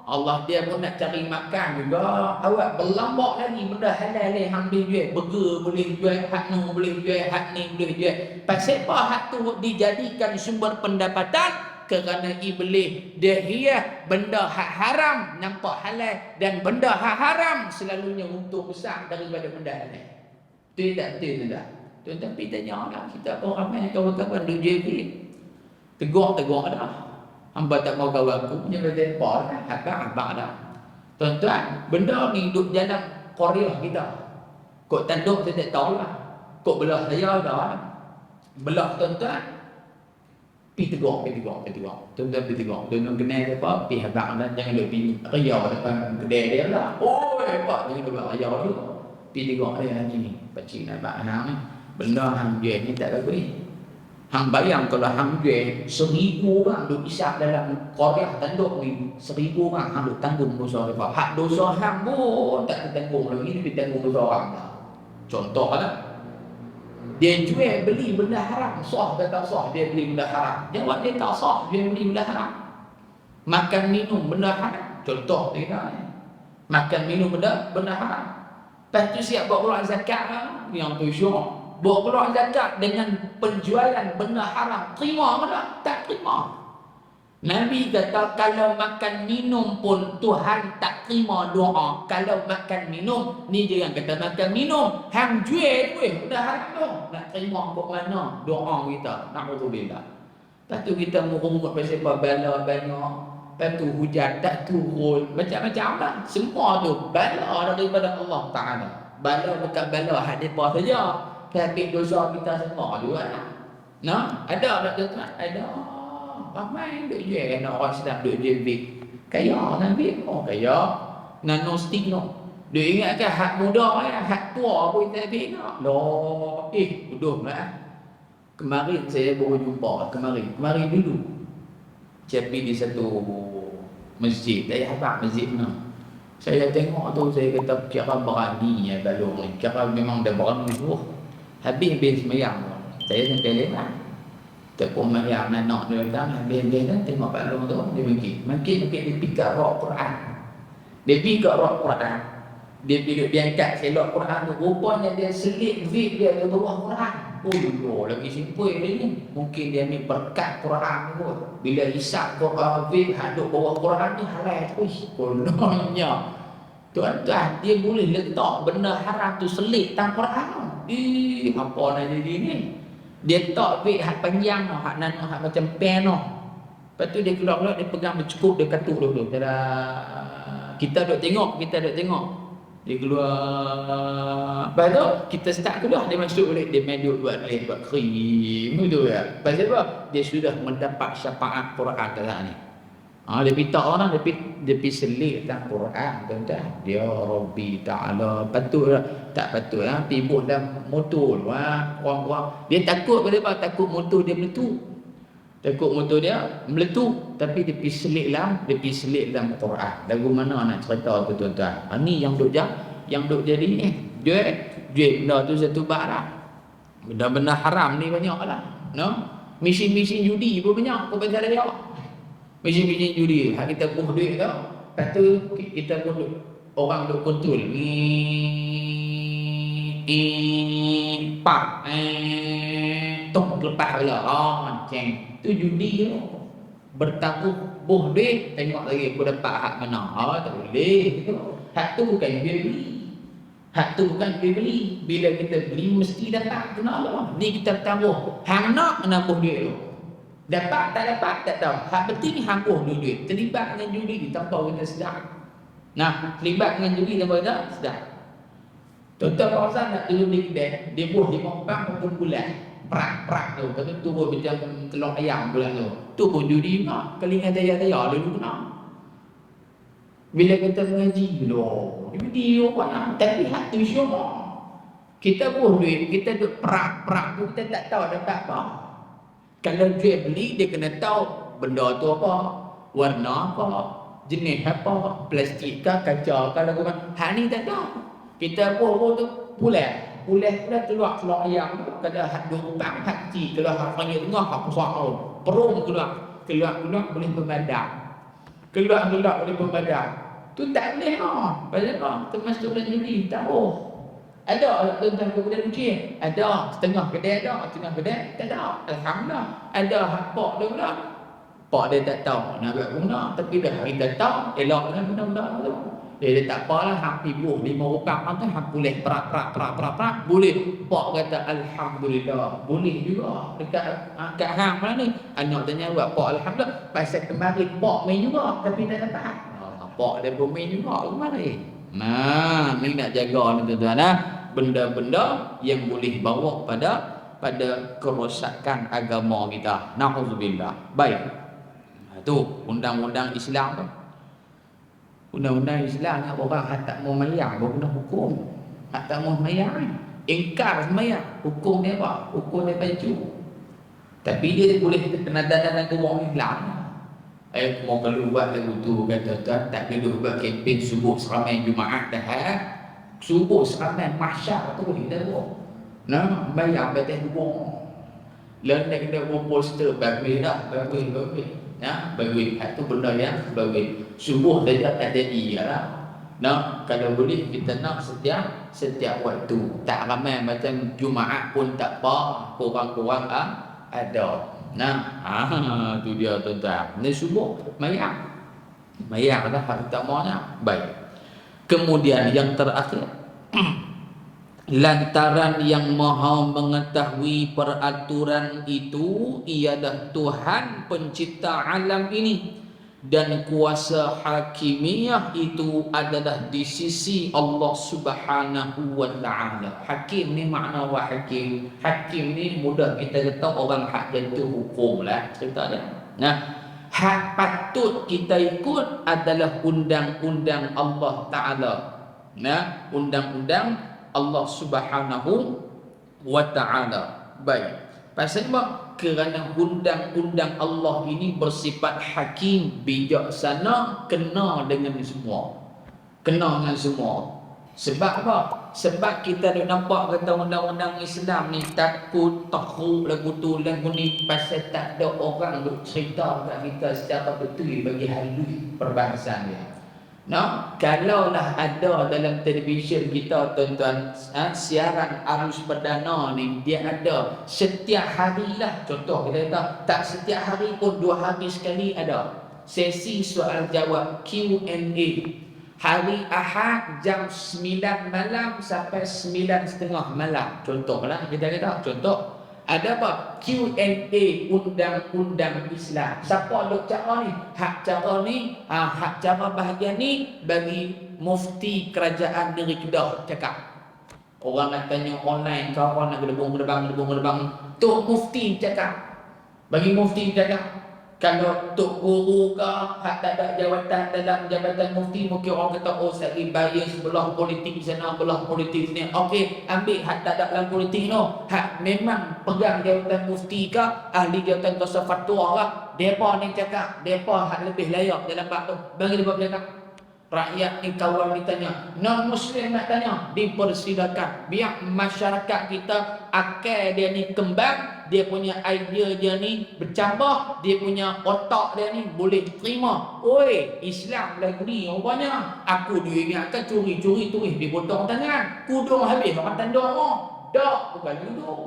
Allah dia pun nak cari makan juga, awak berlambak lagi benda halal ni hang boleh jual, burger boleh jual, hak nu boleh jual, hak ni boleh jual. Pasal apa hak tu dijadikan sumber pendapatan? Kerana iblis dia hias benda hak haram nampak halal, dan benda hak haram selalunya untung besar daripada benda halal. Betul tak betul tak? Tuan-tuan pergi tanya lah, kita orang ramai kawan-kawan duk JB. Tegur dah. Hamba tak mau kawan aku punya berdepa dah, habaq dah. Tuan-tuan, benda ni duk dalam Korea kita. Kok tanduk saya tak tahu lah. Kok belah saya dah. Belah tuan-tuan. Pergi tegur. Tuan-tuan pergi tegur. Tuan-tuan kenal apa? Pergi habaq dah. Jangan duk pergi riau depan kedai dia lah. Oi, pak, jangan duk riau dulu. Pergi tegur dia ni. Pakcik nak habaq hang ni. Benda hang jual ni tak bagus. Hang bayang kalau hang jual 1,000 orang duk isap dalam Korea tanduk ni, 1,000 orang hang duk tanggung dosa dia. Hak dosa hang pun tak ditanggung lagi, dia ditanggung dosa orang dah. Contohlah, dia jual beli benda haram, sah ke tak sah dia beli benda haram? Jawab dia tak sah, dia beli benda haram. Makan minum benda haram, contoh dia dah. Makan minum benda haram. Lepas tu siap bawa keluar zakat lah. Yang tu syurah. Bawa keluar zakat dengan penjualan benda haram. Terima ke tak? Tak terima. Nabi kata kalau makan minum pun Tuhan tak terima doa. Kalau makan minum, ni je yang kata makan minum, hang jual duit, dah haram tu. Nak terima kok mana doa kita? Na'udzubillah. Lepas tu kita merungut pasal bala banyak. Lepas tu hujan tak turun. Macam-macam lah. Semua tu bala daripada Allah Ta'ala. Bala bukan bala hadipah saja. Tapi dosa kita semua juga lah. Nah, ada tak tuan? Ada. Ramai duk jual nak orang sedap duk jual vape. Kaya Nabi. Oh kaya. Nano stick no. Duk ingat kan hak muda ya, hak tua pun tak vape no. Loh, bodoh lah. Kemarin saya baru jumpa kemarin dulu. Saya pergi di satu masjid, saya habaq masjid mana. Saya tengok tu saya kata kira berani ya balong ni. Kira memang dah berani tu. Habis sembahyang. Saya sampai lewat. Tak pun yang anak dia datang habis-habis dah tengok Pak Long tu dia makin dia pikir roh Quran. Dia pikir roh Quran. Dia angkat selok Quran tu rupanya dia selit vape dia ke bawah Quran. Oh lagi simple dia ni. Mungkin dia ambil berkat Quran tu. Bila hisap Quran vape haduk bawah Quran ni halal tu. Kononnya. Tuan-tuan dia boleh letak benda haram tu selit dalam Quran. Apa nak jadi ni? Dia tak vape hak panjang noh, hak nano hak macam pen noh. Lepas tu dia keluar dia pegang dia cukup dia katuk dulu. Kita duk tengok. Dia keluar. Lepas tu kita start keluar dia masuk balik dia main duk buat krim tu ya. Pasal apa? Dia sudah mendapat syafaat Quran kat ni. Dia pinta orang dia pi selit dalam Quran tuan-tuan. Dia Rabbi Ta'ala patut tak patut pi buat dalam motor orang-orang. Dia takut pada apa? Takut motor dia meletup. Tapi dia pi selit dalam Quran. Lagu mana nak cerita tu tuan-tuan? Ni yang duk jadi ni. Jual benda tu satu bak lah. Benda-benda haram ni banyaklah. No? Mesin-mesin judi pun banyak kau pasal dia. Mesin-mesin judi, hak kita buh duit tu. Lepas tu kita buh orang duk kontrol. Pak tok lepas pula. Macam tu judi tu. Bertaruh buh duit, tengok lagi aku dapat hak mana. Tak boleh gitu. Hak tu bukan beli. Bila kita beli mesti dapat kena Allah. Ni kita taruh. Hang nak kena buh duit tu. Dapat tak tahu. Hak penting hang buh duit. Terlibat dengan judi tanpa kita sedar. Nah, terlibat dengan judi tanpa kita sedar. Tuan-tuan kawasan nak turun di kedai, dia buh 5 bang pun bulan. Prak tu. Kata tu pun macam telur ayam bulan tu. Tu pun judi nak. Kelingan daya-daya dulu kena. Bila kita mengaji, loh. Dia buat nak. Tapi hak tu syurah. Kita buh duit, kita duk prak tu kita tak tahu dapat apa. Kalau jual beli dia kena tahu benda tu apa, warna apa, jenis apa, plastik kah, kaca kah, lagu mana. Hak ni tak tahu. Kita buh tu pulang keluar ayam tu. Kalau hak 2 bang, hak kecil, kalau hak panggil tengah, hak besar tu. Perum keluar boleh berbadan. Tu tak boleh lah. Pasal apa? Termasuk dalam judi, tahu. Ada tentang kedai kucing? Ada. Setengah kedai ada, setengah kedai tak ada. Alhamdulillah. Ada hak pak dia pula. Pak dia tak tahu nak buat guna. Tapi dah kita tahu, elok dengan benda-benda tu. Dia tak apalah, hak ibu 5 rupang tu, hak boleh prak. Boleh. Pak kata Alhamdulillah. Boleh juga. Dekat hang mana ni? Anak tanya buat pak Alhamdulillah. Pasal kemarin pak main juga. Tapi tak dapat. Pak dia pun main juga. Kemarin. Nah, ni nak jaga ni tuan-tuan. Benda-benda yang boleh bawa pada kerosakan agama kita. Na'udzubillah. Baik. Tu undang-undang Islam tu. Undang-undang Islam ni orang hak tak mau mayang baru kena hukum. Hak tak mau mayang, ingkar sembahyang, hukum dia apa? Hukum dia baju. Tapi dia boleh kena dalam orang Islam. Mau kalau buat lagu tu kata tak perlu buat kempen subuh seramai Jumaat dah. Subuh seramai mahsyar tu kita buat. Nah, bayar batas dua. Lain kena buat poster bagus dah, bagus. Ya, bagus. Itu benda yang bagus. Subuh saja tak jadi lah. Nah, kalau boleh kita nak setiap waktu. Tak ramai macam Jumaat pun tak apa, kurang-kurang ada. Nah, tu dia tuan-tuan. Ni subuh mayang. Mayang dah hal utamanya. Baik. Kemudian yang terakhir, lantaran yang maha mengetahui peraturan itu ialah Tuhan pencipta alam ini, dan kuasa hakimiyah itu adalah di sisi Allah Subhanahu wa taala. Hakim ni makna apa hakim? Hakim ni mudah kita kata orang hak jatuh hukum lah ceritanya. Nah, hak patut kita ikut adalah undang-undang Allah taala. Nah, undang-undang Allah Subhanahu wa taala. Baik. Pasal apa? Kerana undang-undang Allah ini bersifat hakim, bijaksana, kena dengan semua. Kena dengan semua. Sebab apa? Sebab kita dah nampak kata undang-undang Islam ni takut, takut lagu tu, lagu ni, pasal tak ada orang duk cerita kat kita secara betul bagi halus perbahasan dia. No, kalaulah ada dalam televisyen kita tuan-tuan, siaran arus perdana ni, dia ada setiap harilah, contoh kita kata tak setiap hari pun 2 hari sekali ada sesi soal jawab Q&A. Hari Ahad jam 9 malam sampai 9.30 malam, contohlah kita kata contoh. Ada apa? Q&A undang-undang Islam. Siapa duk cara ni? Hak cara ni, hak cara bahagian ni bagi mufti kerajaan negeri Kedah cakap. Orang nak tanya online, kawan nak gedebung. Tok mufti cakap. Bagi mufti cakap. Kalau tok guru ke, hak tak ada jawatan dalam jabatan mufti, mungkin orang kata, oh saya bias belah politik di sana, belah politik sini. Okey, ambil hak tak ada dalam politik no. Hak memang pegang jawatan mufti ke, ahli jawatan kuasa fatwa ke, depa ni cakap, depa hak lebih layak dalam bab tu. Bagi depa cakap. Rakyat ni kawan ni tanya, non-Muslim nak tanya, dipersilakan. Biar masyarakat kita akal dia ni kembang, dia punya idea dia ni bercambah, dia punya otak dia ni boleh terima. Oi, Islam lagu ni rupanya. Aku diingatkan curi-curi tulis dipotong tangan, kudung habis orang tanda oh. Tak, bukan itu.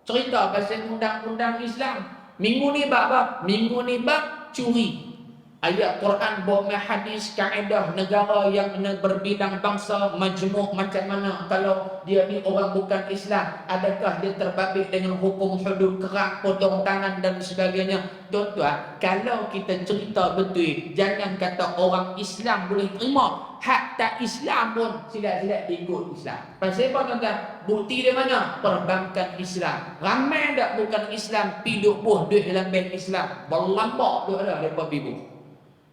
Cerita pasal undang-undang Islam. Minggu ni bab apa? Minggu ni bab curi. Ayat Quran bawa hadis kaedah negara yang berbidang bangsa majmuk macam mana kalau dia ni orang bukan Islam, adakah dia terbabit dengan hukum hudud kerak, potong tangan dan sebagainya. Tuan-tuan, kalau kita cerita betul, jangan kata orang Islam boleh terima, hak tak Islam pun silat-silat ikut Islam. Pasal apa tuan-tuan? Bukti dia mana? Perbankan Islam. Ramai tak bukan Islam piduk buh duit dalam bank Islam, berlampak tu ada mereka bibu.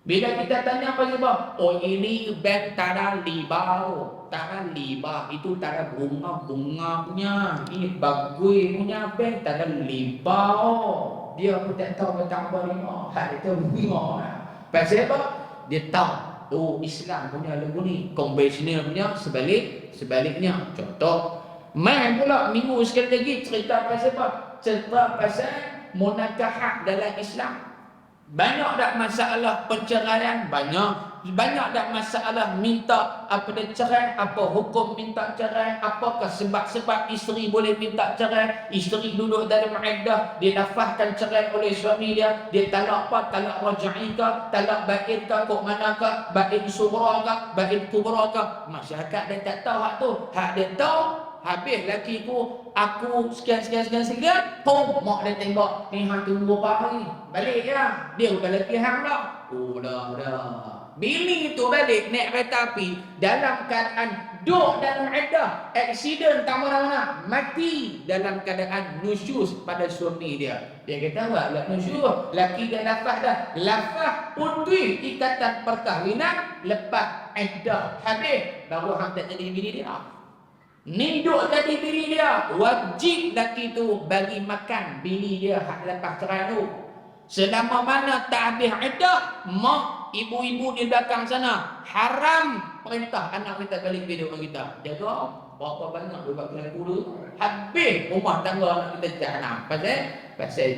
Bila kita tanya pasal apa? Oh ini bank tak ada riba. Tak ada riba. Itu tak ada bunga-bunga punya. Ini bagus punya bank tak ada riba. Dia pun tak tahu betapa riba. Hak dia tahu bunga. Pasal apa? Dia tahu. Oh Islam punya lagu ni. Konvensional punya sebaliknya. Contoh. Mai pula minggu sekali lagi cerita pasal apa? Cerita pasal munakahat dalam Islam. Banyak tak masalah perceraian? Banyak tak masalah minta apa dia cerai? Apa hukum minta cerai? Apakah sebab-sebab isteri boleh minta cerai? Isteri duduk dalam iddah, dia nafahkan cerai oleh suami dia, dia talak apa? Talak raj'i ke? Talak ba'in ke? Kok mana ke? Ba'in sughra ke? Ba'in kubra ke? Masyarakat dia tak tahu hak tu. Hak dia tahu habis laki aku sekian mak dia tengok ni hang tunggu berapa hari balik ya, dia bukan laki hang dah. Oh dah bini tu balik naik kereta api dalam keadaan duduk dalam iddah, aksiden tak mana-mana, mati dalam keadaan nusyus pada suami dia. Dia kata awak nusyus, laki dia lafaz dah, lafaz putih ikatan perkahwinan, lepas iddah habis baru hang tak jadi bini dia. Ni duk jadi bini dia, wajib laki tu bagi makan bini dia hak lepas cerai tu. Selama mana tak habis iddah, mak ibu-ibu di belakang sana haram perintah anak kita balik video dengan kita. Jaga berapa banyak dia buat kena guru, habis rumah tangga anak kita jahanam. Pasal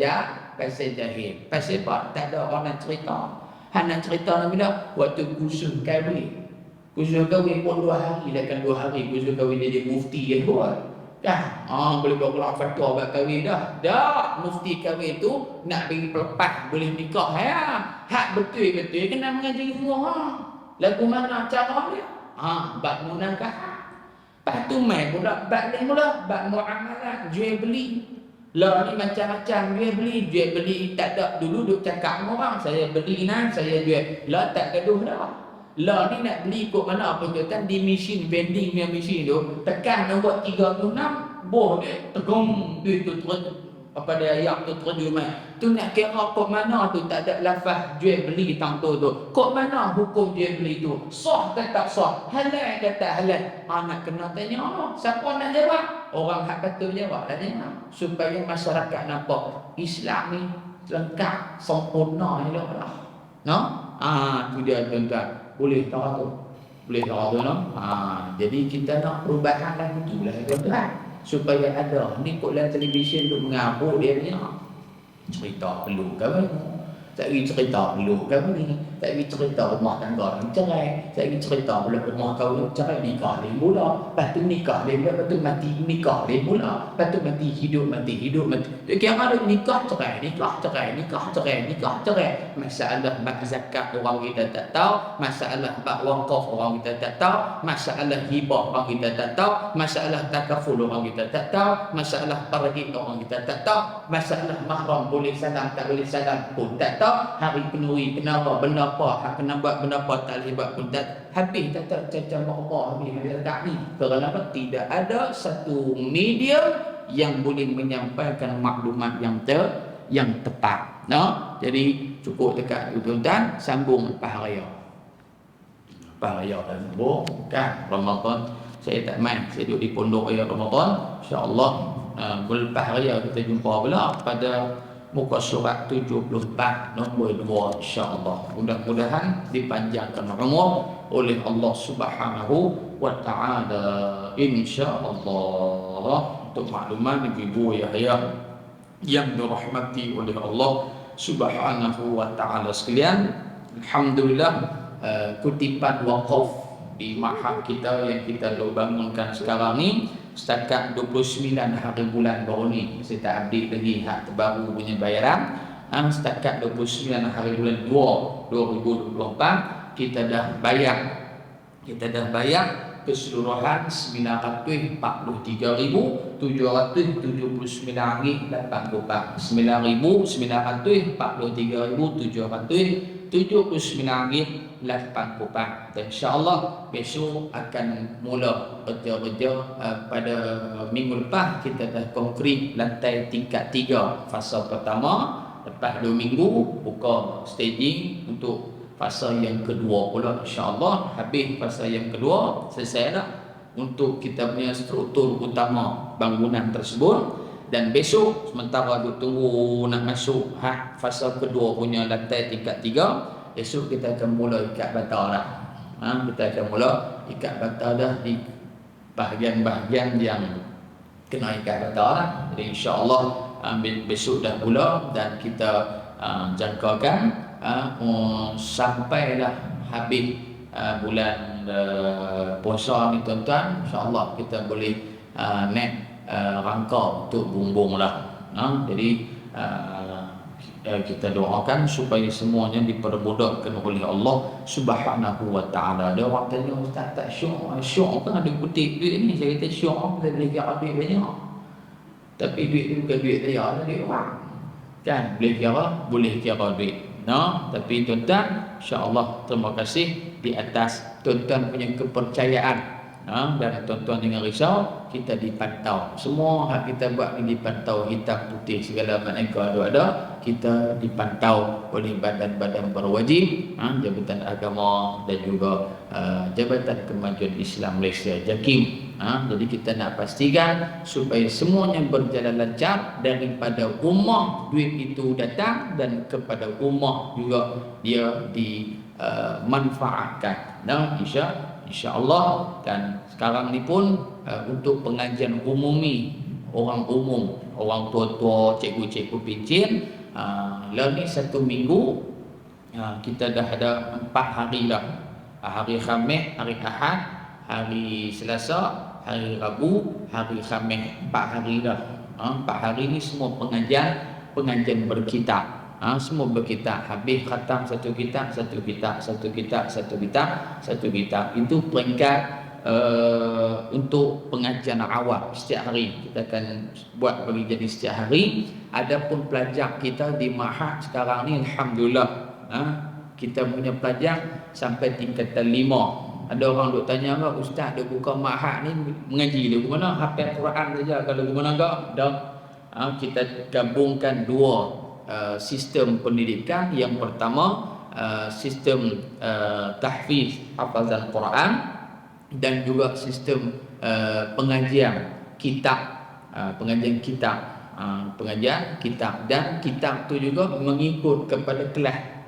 jahil. Pasal apa? Tak ada orang nak cerita. Hang nak cerita nak bila waktu kusum kahwin. Khusus kahwin pun 2 hari, dah kan 2 hari khusus kahwin dia jadi mufti kan buat. Dah, boleh buat keluar fatwa buat kahwin dah. Dah, mufti kahwin tu nak bagi pelepas boleh nikah ya. Hak betul-betul kena mengaji semua. Lagu mana cara dia? Bab munakah. Lepas tu mai pula bab lain pula, bab muamalah, jual beli. Lah ni macam-macam jual beli tak ada. Dulu duk cakap dengan orang, saya beli saya jual. Lah tak gaduh dah. Lah ni nak beli ikut mana pun tuan di mesin vending punya mesin tu, tekan nombor 36, boh dia tegong duit tu terus apa dia ayam tu terjun mai. Tu nak kira kok mana tu tak ada lafaz jual beli tang tu. Kok mana hukum jual beli tu? Sah ke tak sah? Halal ke tak halal? Nak kena tanya siapa nak jawab? Orang hak betul jawab lah dia. Supaya masyarakat nampak Islam ni lengkap sempurna elok lah. No? Tu dia tuan-tuan. Boleh tahu tu. Boleh tahu tu no? Jadi kita nak perubahan lah itulah tuan-tuan. Supaya ada ni kot dalam televisyen tu mengaku dia ni cerita perlu ke apa tak pergi cerita perlu ke apa ni tak pergi cerita rumah tangga orang cerai tak pergi cerita pula rumah kau cerai nikah dia pula lepas tu nikah dia pula lepas tu mati nikah dia pula lepas tu mati hidup dia kira ada nikah cerai masalah bab zakat orang kita tak tahu masalah bab wakaf orang kita tak tahu masalah hibah orang kita tak tahu masalah takaful orang kita tak tahu masalah pargit orang kita tak tahu masalah mahram boleh salam tak boleh salam pun tak tahu hari kenduri kenapa benda apa hak kena buat benda apa tak boleh buat pun tak habis tak macam Allah habis tak ni kerana apa tidak ada satu media yang boleh menyampaikan maklumat yang tepat jadi cukup dekat tuan-tuan sambung lepas raya dah sambung kan Ramadan saya tak main saya duduk di pondok raya Ramadan insya-Allah lepas raya kita jumpa pula pada muka surat 74 nombor 2 insya-Allah. Mudah-mudahan dipanjangkan umur oleh Allah Subhanahu wa taala insya-Allah. Untuk makluman ibu Yahya yang dirahmati oleh Allah Subhanahu wa taala sekalian, alhamdulillah kutipan wakaf di mahad kita yang kita bangunkan sekarang ni setakat 29 hari bulan baru ni saya tak update lagi hak terbaru punya bayaran setakat 29 hari bulan 2 2024 kita dah bayar keseluruhan RM943,779.84 RM943,779.84 dan insya-Allah besok akan mula kerja-kerja pada minggu lepas kita dah konkret lantai tingkat 3 fasa pertama lepas 2 minggu buka staging untuk fasa yang kedua pula insya-Allah habis fasa yang kedua selesai dah untuk kita punya struktur utama bangunan tersebut dan besok sementara duk tunggu nak masuk fasa kedua punya lantai tingkat 3 esok kita akan mula ikat bata dah. Kita akan mula ikat bata dah di bahagian-bahagian yang kena ikat bata dah. Jadi insya-Allah besok dah mula dan kita jangkakan sampailah habis bulan puasa ni tuan-tuan, insya-Allah kita boleh naik rangka untuk bumbung lah. Jadi kita doakan supaya semuanya dipermudahkan oleh Allah Subhanahu wa taala. Ada orang tanya ustaz tak syok kan ada butik duit ni. Saya kata syok kita boleh kira duit banyak. Tapi duit ni bukan duit saya lah, duit orang. Kan boleh kira duit. Tapi tuan-tuan insya-Allah terima kasih di atas tuan-tuan punya kepercayaan. Dan tuan-tuan jangan risau, kita dipantau. Semua hak kita buat ni dipantau, hitam putih segala makna ada. Kita dipantau oleh badan-badan berwajib, Jabatan Agama dan juga Jabatan Kemajuan Islam Malaysia JAKIM. Jadi kita nak pastikan supaya semuanya berjalan lancar daripada rumah duit itu datang dan kepada rumah juga dia dimanfaatkan. InsyaAllah. Dan sekarang ni pun untuk pengajian umumi orang umum, orang tua-tua, cikgu-cikgu pincin, lah ni 1 minggu kita dah ada 4 hari dah Hari Khamis, hari Ahad, hari Selasa, hari Rabu, hari Khamis. 4 hari dah. 4 hari ni semua pengajian berkitab. Semua berkitab. Habis khatam satu kitab. Itu peringkat untuk pengajian awal setiap hari. Kita akan buat bagi jadi setiap hari. Adapun pelajar kita di Ma'had sekarang ni alhamdulillah, kita punya pelajar sampai tingkatan 5. Ada orang duk tanya, ustaz dia buka Ma'had ni mengaji dia ke mana? Hafal Quran saja kalau ke mana enggak? Dah. Kita gabungkan 2 sistem pendidikan. Yang pertama sistem tahfiz hafazan Quran, dan juga sistem pengajian kitab, pengajian kitab, dan kitab tu juga mengikut kepada kelas.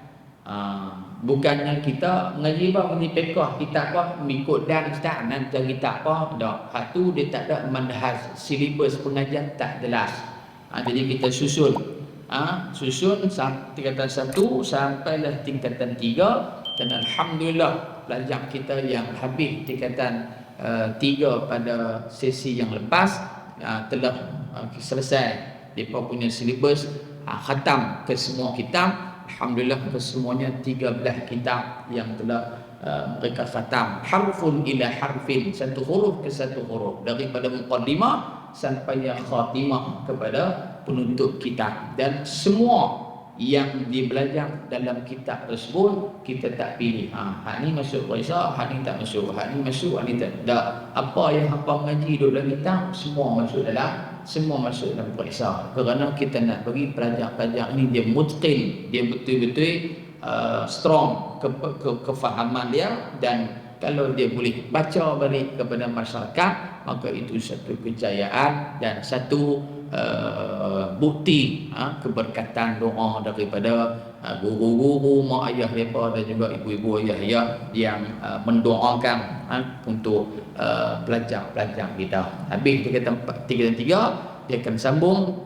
Bukannya kita mengaji mengaji fiqh kitab mengikut dan ustaz nan cari kitab dah. Hak tu dia tak ada manhaj, silibus pengajian tak jelas. Jadi kita susun tingkatan 1 sampailah tingkatan 3, dan alhamdulillah pelajar kita yang habis tingkatan 3 pada sesi yang lepas telah selesai mereka punya silibus, khatam ke semua kitab. Alhamdulillah kesemuanya 13 kitab yang telah mereka khatam, harfun ila harfin, satu huruf ke satu huruf, daripada muqaddimah sampai yang khatimah kepada penutup kitab. Dan semua yang dibelajar dalam kitab tersebut kita tak pilih, hak ni masuk Raisa, hak ni tak masuk, hak ni masuk, hak ni tak. Apa yang hangpa mengaji dalam kitab semua masuk dalam Raisa, kerana kita nak bagi pelajar-pelajar ini dia mutqin, dia betul-betul strong kefahaman dia, dan kalau dia boleh baca balik kepada masyarakat, maka itu satu kejayaan dan satu bukti keberkatan doa daripada guru-guru, mak ayah mereka dan juga ibu-ibu ayah yang mendoakan untuk pelajar-pelajar kita. Habis tingkatan 3, dia akan sambung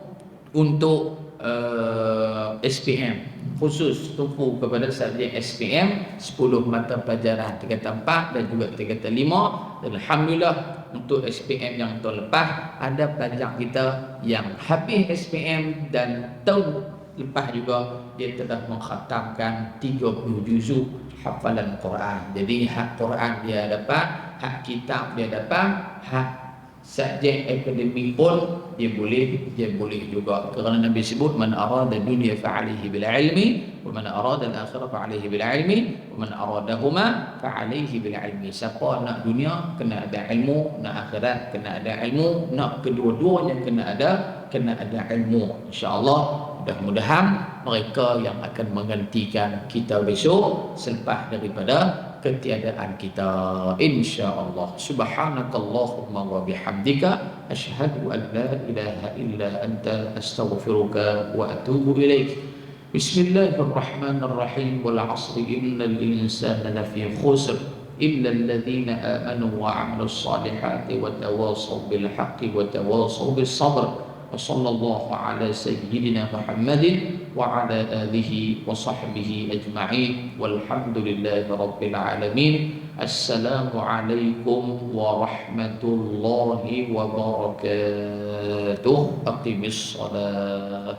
untuk SPM, khusus tumpu kepada subjek SPM 10 mata pelajaran tingkatan 4 dan juga tingkatan 5. Dan alhamdulillah untuk SPM yang tahun lepas ada pelajar kita yang habis SPM dan tahun lepas juga dia telah mengkhatamkan 30 juzuk hafalan Quran. Jadi hak Quran dia dapat, hak kitab dia dapat, hak subjek akademik pun dia boleh juga, kerana Nabi sebut man arada dunya fa alaihi bil ilmi wa man arada al akhirah fa alaihi bil ilmi wa man aradahuma fa alaihi bil ilmi. Siapa nak dunia kena ada ilmu, nak akhirat kena ada ilmu, nak kedua-duanya kena ada ilmu. Insyaallah mudah-mudahan mereka yang akan menggantikan kita besok selepas daripada ketiadaan kita, insyaallah. Subhanakallahumma wa bihamdika asyhadu an la ilaha illa anta astaghfiruka wa atubu ilaik. Bismillahirrahmanirrahim. Wal 'asri innal insana lafi khusr illa alladhina amanu wa 'amilus salihati wa tawassaw bil haqqi wa tawassaw bis sabr. وصلى الله على سيدنا محمد وعلى آله وصحبه أجمعين والحمد لله رب العالمين. السلام عليكم ورحمة الله وبركاته. أقم الصلاة.